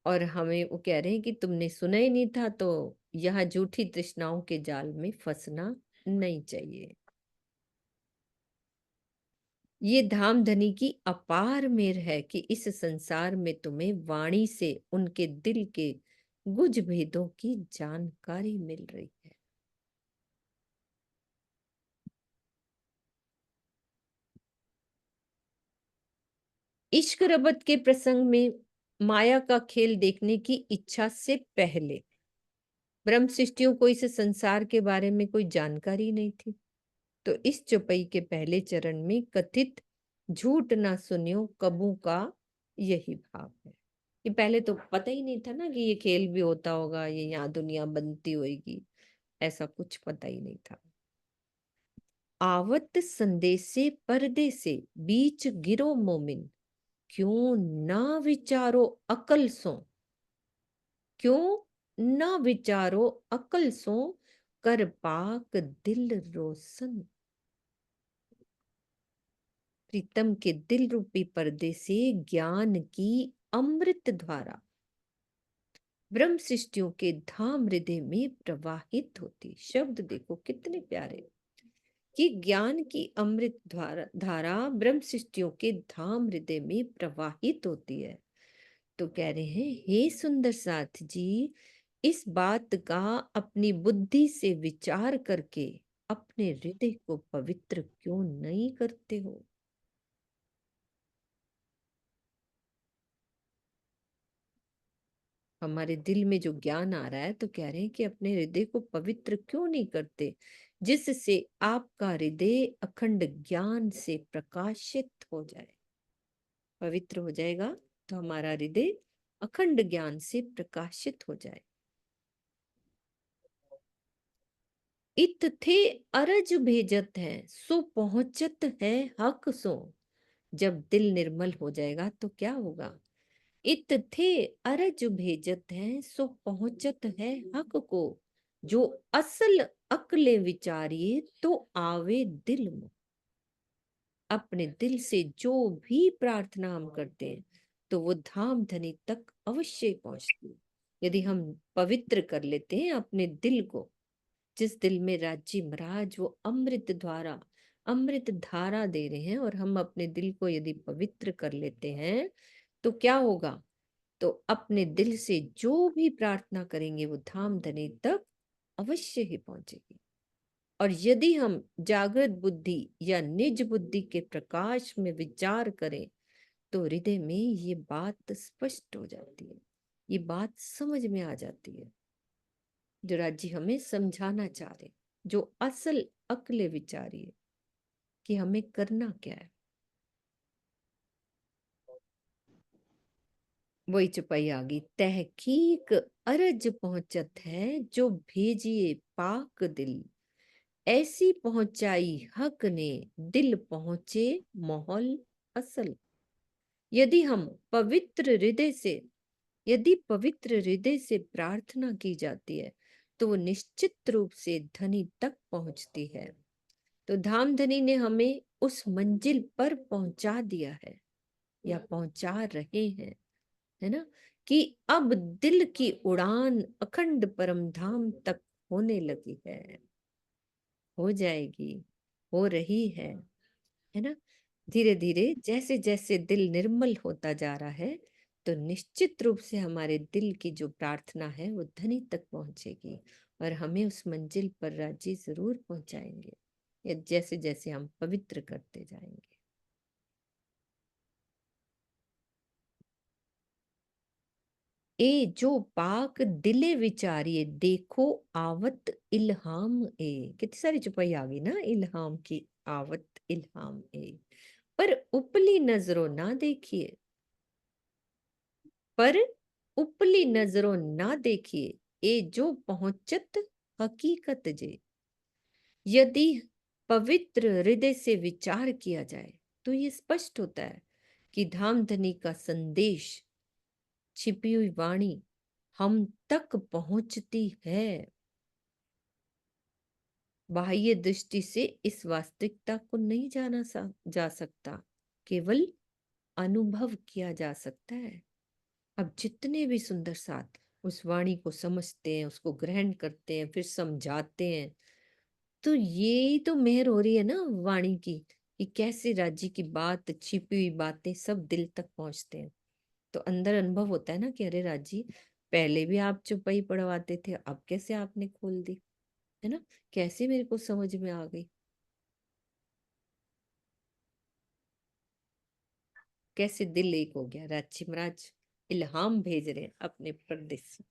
B: और हमें वो कह रहे हैं कि तुमने सुना ही नहीं था, तो यह झूठी तृष्णाओं के जाल में फंसना नहीं चाहिए। ये धामधनी की अपार मेर है कि इस संसार में तुम्हें वाणी से उनके दिल के गुज भेदों की जानकारी मिल रही है। इश्क रबत के प्रसंग में माया का खेल देखने की इच्छा से पहले ब्रह्म सृष्टियों को इस संसार के बारे में कोई जानकारी नहीं थी। तो इस चौपाई के पहले चरण में कथित झूठ ना सुनियो कबू का यही भाव है कि पहले तो पता ही नहीं था ना कि ये खेल भी होता होगा, ये यहाँ दुनिया बनती होगी, ऐसा कुछ पता ही नहीं था। आवत संदेशे पर्दे से बीच गिरो मोमिन, क्यों ना विचारो अकल सो, क्यों ना विचारो अकल सो, कर पाक दिल रोशन। प्रीतम के दिल रूपी पर्दे से ज्ञान की अमृत धारा ब्रह्म सृष्टियों के धाम हृदय में प्रवाहित होती। शब्द देखो कितने प्यारे, कि ज्ञान की अमृत धारा ब्रह्म सृष्टियों के धाम हृदय में प्रवाहित होती है। तो कह रहे हैं हे सुंदर साथ जी, इस बात का अपनी बुद्धि से विचार करके अपने हृदय को पवित्र क्यों नहीं करते हो? हमारे दिल में जो ज्ञान आ रहा है, तो कह रहे हैं कि अपने हृदय को पवित्र क्यों नहीं करते, जिससे आपका हृदय अखंड ज्ञान से प्रकाशित हो जाए। पवित्र हो जाएगा तो हमारा हृदय अखंड ज्ञान से प्रकाशित हो जाए। इत थे अरज भेजत है सो पहुंचत है हक सो। जब दिल निर्मल हो जाएगा तो क्या होगा? इत थे अरज भेजत है सो पहुंचत है हक को। जो असल अक्ले विचारिए तो आवे दिल में। अपने दिल से जो भी प्रार्थना हम करते हैं तो वो धाम धनी तक अवश्य पहुंचती है। यदि हम पवित्र कर लेते हैं अपने दिल को, जिस दिल में राज्य महाराज वो अमृत द्वारा अमृत धारा दे रहे हैं, और हम अपने दिल को यदि पवित्र कर लेते हैं तो क्या होगा? तो अपने दिल से जो भी प्रार्थना करेंगे वो धाम धनी तक अवश्य ही पहुंचेगी। और यदि हम जागृत बुद्धि या निज बुद्धि के प्रकाश में विचार करें तो हृदय में ये बात स्पष्ट हो जाती है, ये बात समझ में आ जाती है जो राज्य हमें समझाना चाह रहे, जो असल अक्ले विचारिए कि हमें करना क्या है। वही चुपाई आ गई। तहकीक अरज पहुंचत है जो भेजिए पाक दिल। ऐसी पहुंचाई हक ने दिल पहुंचे माहौल असल। यदि हम पवित्र हृदय से यदि पवित्र हृदय से प्रार्थना की जाती है तो वो निश्चित रूप से धनी तक पहुंचती है। तो धाम धनी ने हमें उस मंजिल पर पहुंचा दिया है या पहुंचा रहे हैं, है ना, कि अब दिल की उड़ान अखंड परम धाम तक होने लगी है, हो जाएगी, हो रही है ना। धीरे धीरे जैसे जैसे दिल निर्मल होता जा रहा है तो निश्चित रूप से हमारे दिल की जो प्रार्थना है वो धनी तक पहुंचेगी और हमें उस मंजिल पर राज्य जरूर पहुंचाएंगे, या जैसे जैसे हम पवित्र करते जाएंगे। ए जो पाक दिले विचारिए देखो आवत इल्हाम ए। कितनी सारी चुपाई आ गई ना, इल्हाम की, आवत इल्हाम ए। पर उपली नजरों ना देखिए, पर उपली नजरों ना देखिए, ए जो पहुंचत हकीकत जे। यदि पवित्र हृदय से विचार किया जाए तो ये स्पष्ट होता है कि धाम धनी का संदेश, छिपी हुई वाणी हम तक पहुंचती है। बाह्य दृष्टि से इस वास्तविकता को नहीं जाना जा सकता, केवल अनुभव किया जा सकता है। अब जितने भी सुंदर साथ उस वाणी को समझते हैं, उसको ग्रहण करते हैं, फिर समझाते हैं, तो ये तो मेहर हो रही है ना वाणी की, कि कैसे राज्य की बात, छिपी हुई बातें सब दिल तक पहुंचते हैं। तो अंदर अनुभव होता है ना कि अरे राजी, पहले भी आप चुपाई पढ़वाते थे, अब कैसे आपने खोल दी, है ना, कैसे मेरे को समझ में आ गई, कैसे दिल एक हो गया। राजी महाराज इल्हाम भेज रहे हैं अपने प्रदेश से।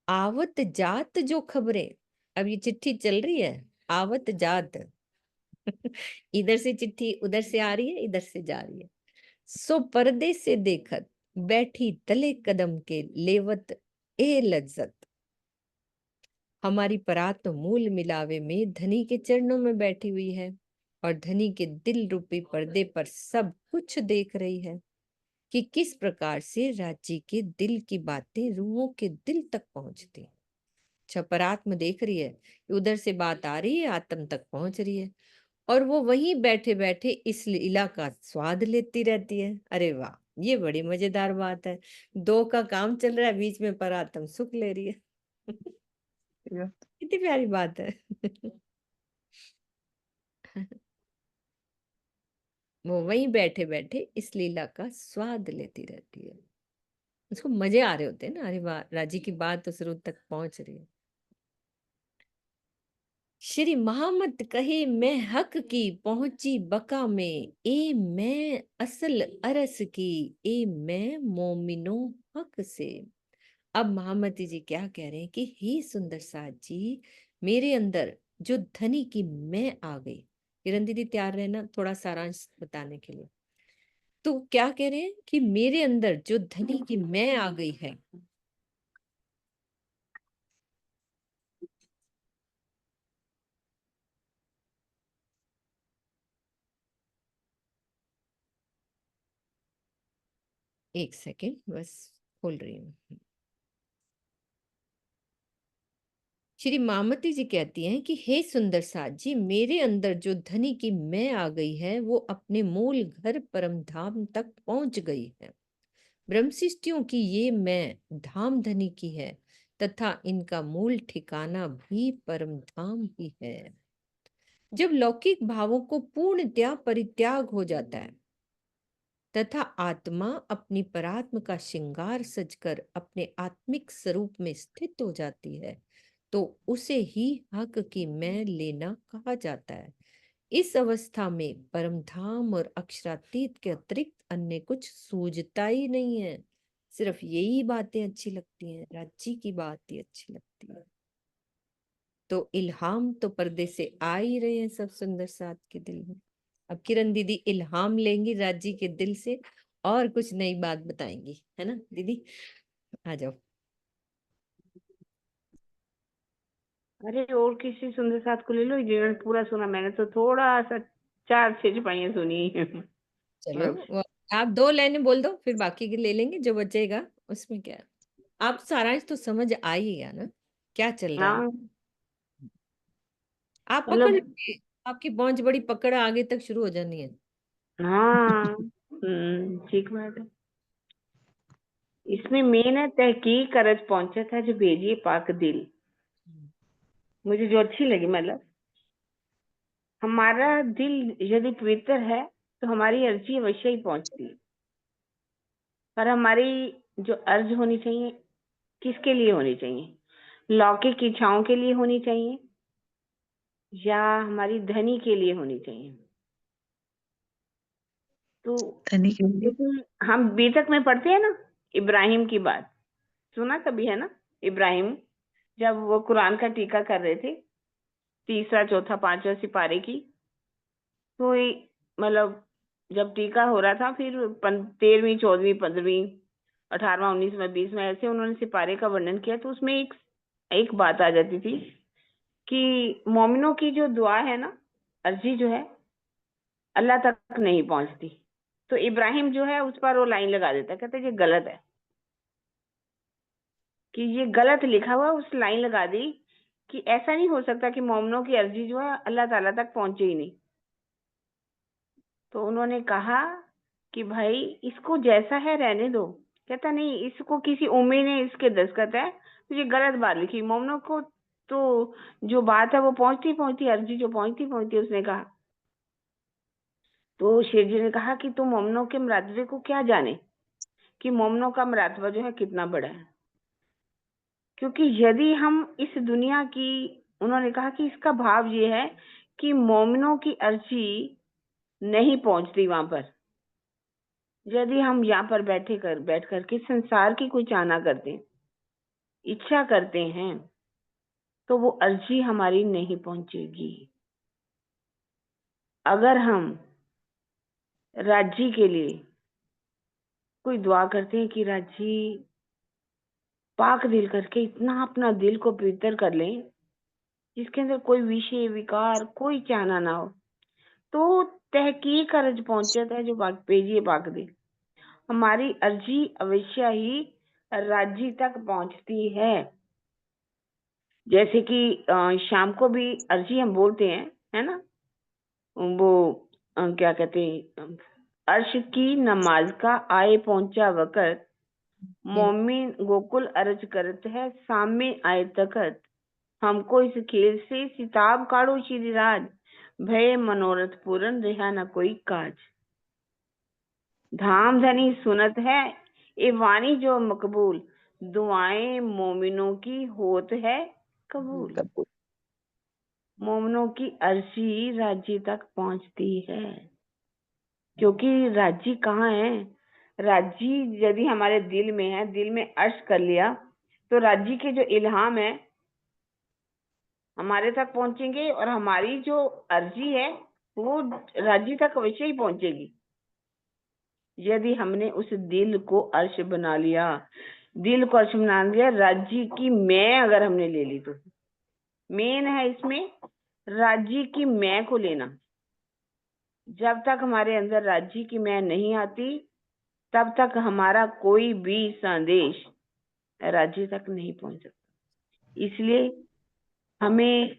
B: आवत जात जो खबरें, अब ये चिट्ठी चल रही है, आवत जात इधर से चिट्ठी उधर से आ रही है, इधर से जा रही है। सो पर्दे से देखत बैठी तले कदम के लेवत ए लज्जत। हमारी परात तो मूल मिलावे में धनी के चरणों में बैठी हुई है और धनी के दिल रूपी पर्दे पर सब कुछ देख रही है कि किस प्रकार से राज्य के दिल की बातें रूहों के दिल तक पहुंचती। छपरात्म देख रही है कि उधर से बात आ रही है, आत्म तक पहुंच रही है, और वो वहीं बैठे बैठे इस लीला का स्वाद लेती रहती है। अरे वाह, ये बड़ी मजेदार बात है। दो का काम चल रहा है, बीच में परात्म सुख ले रही है कितनी प्यारी बात है वो वहीं बैठे बैठे इस लीला का स्वाद लेती रहती है, उसको मजे आ रहे होते हैं ना। अरे वाह, राजी की बात तो शुरू तक पहुंच रही है। श्री महामत कहे मैं हक की पहुंची बका में, ए मैं असल अरस की, ए मैं मोमिनो हक से। अब महामती जी क्या कह रहे हैं कि हे सुंदर साथ जी, मेरे अंदर जो धनी की मैं आ गई। किरण दीदी तैयार रहना थोड़ा सारांश बताने के लिए। तो क्या कह रहे हैं कि मेरे अंदर जो धनी की मैं आ गई है, एक सेकेंड बस खोल रही हूँ। श्री मामती जी कहती हैं कि हे सुंदर साथ जी, मेरे अंदर जो धनी की मैं आ गई है वो अपने मूल घर परम धाम तक पहुंच गई है। ब्रह्मशिष्टियों की ये मैं धाम धनी की है तथा इनका मूल ठिकाना भी परम धाम ही है। जब लौकिक भावों को पूर्णतया परित्याग हो जाता है तथा आत्मा अपनी परात्म का श्रृंगार सजकर अपने आत्मिक स्वरूप में स्थित हो जाती है तो उसे ही हक की मैं लेना कहा जाता है। इस अवस्था में परमधाम और अक्षरातीत के अतिरिक्त अन्य कुछ सूझता ही नहीं है। सिर्फ यही बातें अच्छी लगती हैं, राज्य की बात ही अच्छी लगती है। तो इल्हाम तो पर्दे से आ ही रहे हैं सब सुंदर साथ के दिल में। अब किरण दीदी इल्हाम लेंगी राज्य के दिल से और कुछ नई बात बताएंगी, है ना दीदी? आ जाओ।
A: अरे और किसी सुंदर साथ को ले लो, जिन्होंने पूरा सुना। मैंने तो थोड़ा सा 4-6 छपाइयाँ सुनी।
B: चलो आप 2 लाइनें बोल दो, फिर बाकी के ले लेंगे जो बचेगा। उसमें क्या, आप सारांश तो समझ आइएगा ना क्या चल रहा है।
A: हाँ
B: आप पकड़
A: मतलब
B: लीजिए, आपकी पहुंच बड़ी पकड़ आगे तक शुरू हो जानी है।
A: हाँ ठीक बात है। इसमें मेन है तहकीक अर्ज पहुंचा था जो भेजिए पाक दिल। मुझे जो अच्छी लगी, मतलब हमारा दिल यदि पवित्र है तो हमारी अर्जी अवश्य ही पहुंचती है। पर हमारी जो अर्ज होनी चाहिए किसके लिए होनी चाहिए? लौकिक इच्छाओं के लिए होनी चाहिए या हमारी धनी के लिए होनी चाहिए? तो
D: धनी के लिए।
A: जैसे हम बीतक में पढ़ते हैं ना, इब्राहिम की बात सुना कभी, है ना? इब्राहिम जब वो कुरान का टीका कर रहे थे, 3रा 4था 5वां सिपारे की, तो मतलब जब टीका हो रहा था, फिर 13वीं 14वीं 15वीं 18वां 19वां 20वां ऐसे उन्होंने सिपारे का वर्णन किया। तो उसमें एक बात आ जाती थी कि मोमिनों की जो दुआ है ना, अर्जी जो है, अल्लाह तक नहीं पहुंचती। तो इब्राहिम जो है उस पर वो लाइन लगा देता, कहते ये गलत है, कि ये गलत लिखा हुआ। उस लाइन लगा दी कि ऐसा नहीं हो सकता कि मोमिनों की अर्जी जो है अल्लाह ताला तक पहुंचे ही नहीं। तो उन्होंने कहा कि भाई इसको जैसा है रहने दो। कहता नहीं, इसको किसी उम्मी ने इसके दस्तखत है, तो ये गलत बात लिखी। मोमिनों को तो जो बात है वो पहुंचती पहुंचती, अर्जी जो पहुंचती पहुंचती, उसने कहा। तो शेर जी ने कहा कि तुम मोमिनों के मरातबे को क्या जाने, कि मोमिनों का मरातबा जो है कितना बड़ा है। क्योंकि यदि हम इस दुनिया की, उन्होंने कहा कि इसका भाव ये है कि मोमिनों की अर्जी नहीं पहुंचती वहां पर। यदि हम यहाँ पर बैठ कर के संसार की कोई चाहना करते हैं, इच्छा करते हैं, तो वो अर्जी हमारी नहीं पहुंचेगी। अगर हम राज्य के लिए कोई दुआ करते हैं कि राज्य पाक दिल करके इतना अपना दिल को पवित्र कर लें जिसके अंदर कोई विषय विकार कोई चाहना ना हो, तो तहकीक अर्ज पहुंचता है जो भेजिए पाक दिल। हमारी अर्जी अवश्य ही राज्य तक पहुंचती है। जैसे कि शाम को भी अर्जी हम बोलते हैं, है ना? वो क्या कहते हैं, अर्श की नमाज का आए पहुंचा वक़्त, मोमिन गोकुल अर्ज करत है सामने आए तकत। हमको इस खेल से सिताब काढ़ो श्री राज, भय मनोरथ पूरन रहा न कोई काज। धाम धनी सुनत है ए वाणी जो मकबूल, दुआएं मोमिनों की होत है कबूल। मोमिनों की अर्जी राज्य तक पहुंचती है, क्योंकि राज्य कहाँ है? राज्य यदि हमारे दिल में है, दिल में अर्श कर लिया, तो राज्य के जो इल्हाम है हमारे तक पहुंचेंगे और हमारी जो अर्जी है वो राज्य तक अवश्य ही पहुंचेगी। यदि हमने उस दिल को अर्श बना लिया, दिल को अर्श बना लिया, राज्य की मैं अगर हमने ले ली, तो मेन है इसमें राज्य की मैं को लेना। जब तक हमारे अंदर राज्य की मैं नहीं आती, तब तक हमारा कोई भी संदेश राज्य तक नहीं पहुंच सकता। इसलिए हमें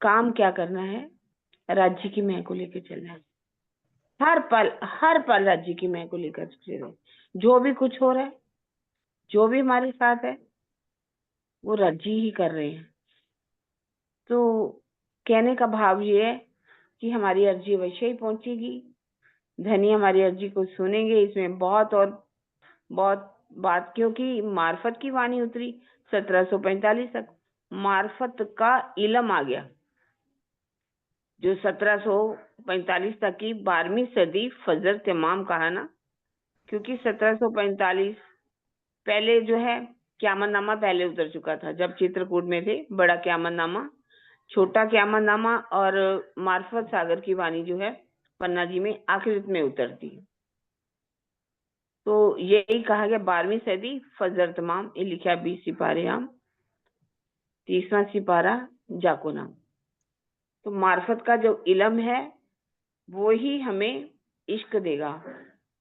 A: काम क्या करना है, राज्य की महक को लेकर चलना है। हर पल राज्य की महक को लेकर चलना। जो भी कुछ हो रहा है, जो भी हमारे साथ है, वो राज्य ही कर रहे हैं। तो कहने का भाव ये है कि हमारी अर्जी अवश्य ही पहुंचेगी, धनी हमारी अर्जी को सुनेंगे। इसमें बहुत बात, क्योंकि मार्फत की वाणी उतरी 1745 तक, मार्फत का इलम आ गया, जो 1745 तक की 12वीं सदी फजर तमाम कहा ना, क्योंकि 1745 पहले जो है क्यामतनामा पहले उतर चुका था, जब चित्रकूट में थे। बड़ा क्यामतनामा, छोटा क्यामतनामा और मार्फत सागर की वाणी जो है पन्ना जी में आखिरत में उतरती है। तो यही कहा गया 12वीं सदी फजर तमाम, ये लिखा 20 सिपारे आम, 30वां सिपारा जाको नाम। तो मार्फत का जो इलम है वो ही हमें इश्क देगा।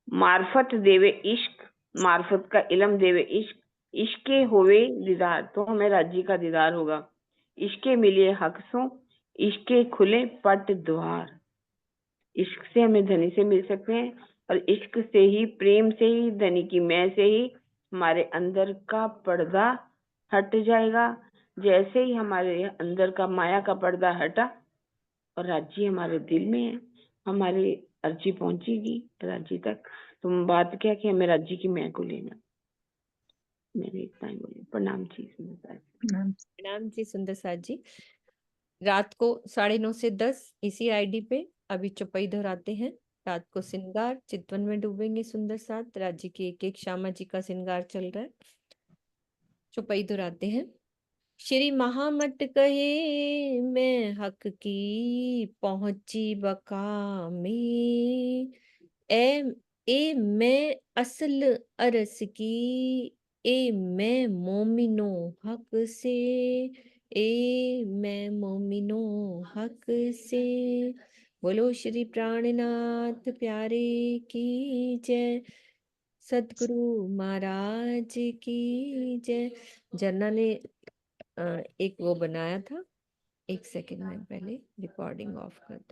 A: मार्फत देवे इश्क, मार्फत का इलम देवे इश्क, इश्के होवे दीदार, तो हमें राज्य का दीदार होगा। इश्के मिले हक सो, इश्के खुले पट द्वार। इश्क से हमें धनी से मिल सकते हैं, और इश्क से ही, प्रेम से ही, धनी की मैं से ही हमारे अंदर का पर्दा हट जाएगा। जैसे ही हमारे अंदर का माया का पर्दा हटा और राज्य हमारे दिल में है, हमारी अर्जी पहुंचेगी राज्य तक। तो बात क्या कि हमें राज्य की मैं को लेना। मैंने इतना ही बोली। प्रणाम जी सुंदर साथ।
B: प्रणाम जी सुंदर साथ जी। रात को 9:30 से 10 इसी आईडी पे अभी चौपाई दोहराते हैं। रात को श्रृंगार चितवन में डूबेंगे सुंदर साथ। राज्य की एक श्यामा जी का श्रृंगार चल रहा है। चौपाई दोहराते हैं। श्री महामट कहे मैं हक की पहुंची बका में, ए मैं असल अरस की, ए मैं मोमिनो हक से, ए मैं मोमिनो हक से। बोलो श्री प्राणनाथ प्यारे की जय, सतगुरु महाराज की जय। जन्ना ने एक वो बनाया था, एक सेकंड में पहले रिकॉर्डिंग ऑफ कर दो।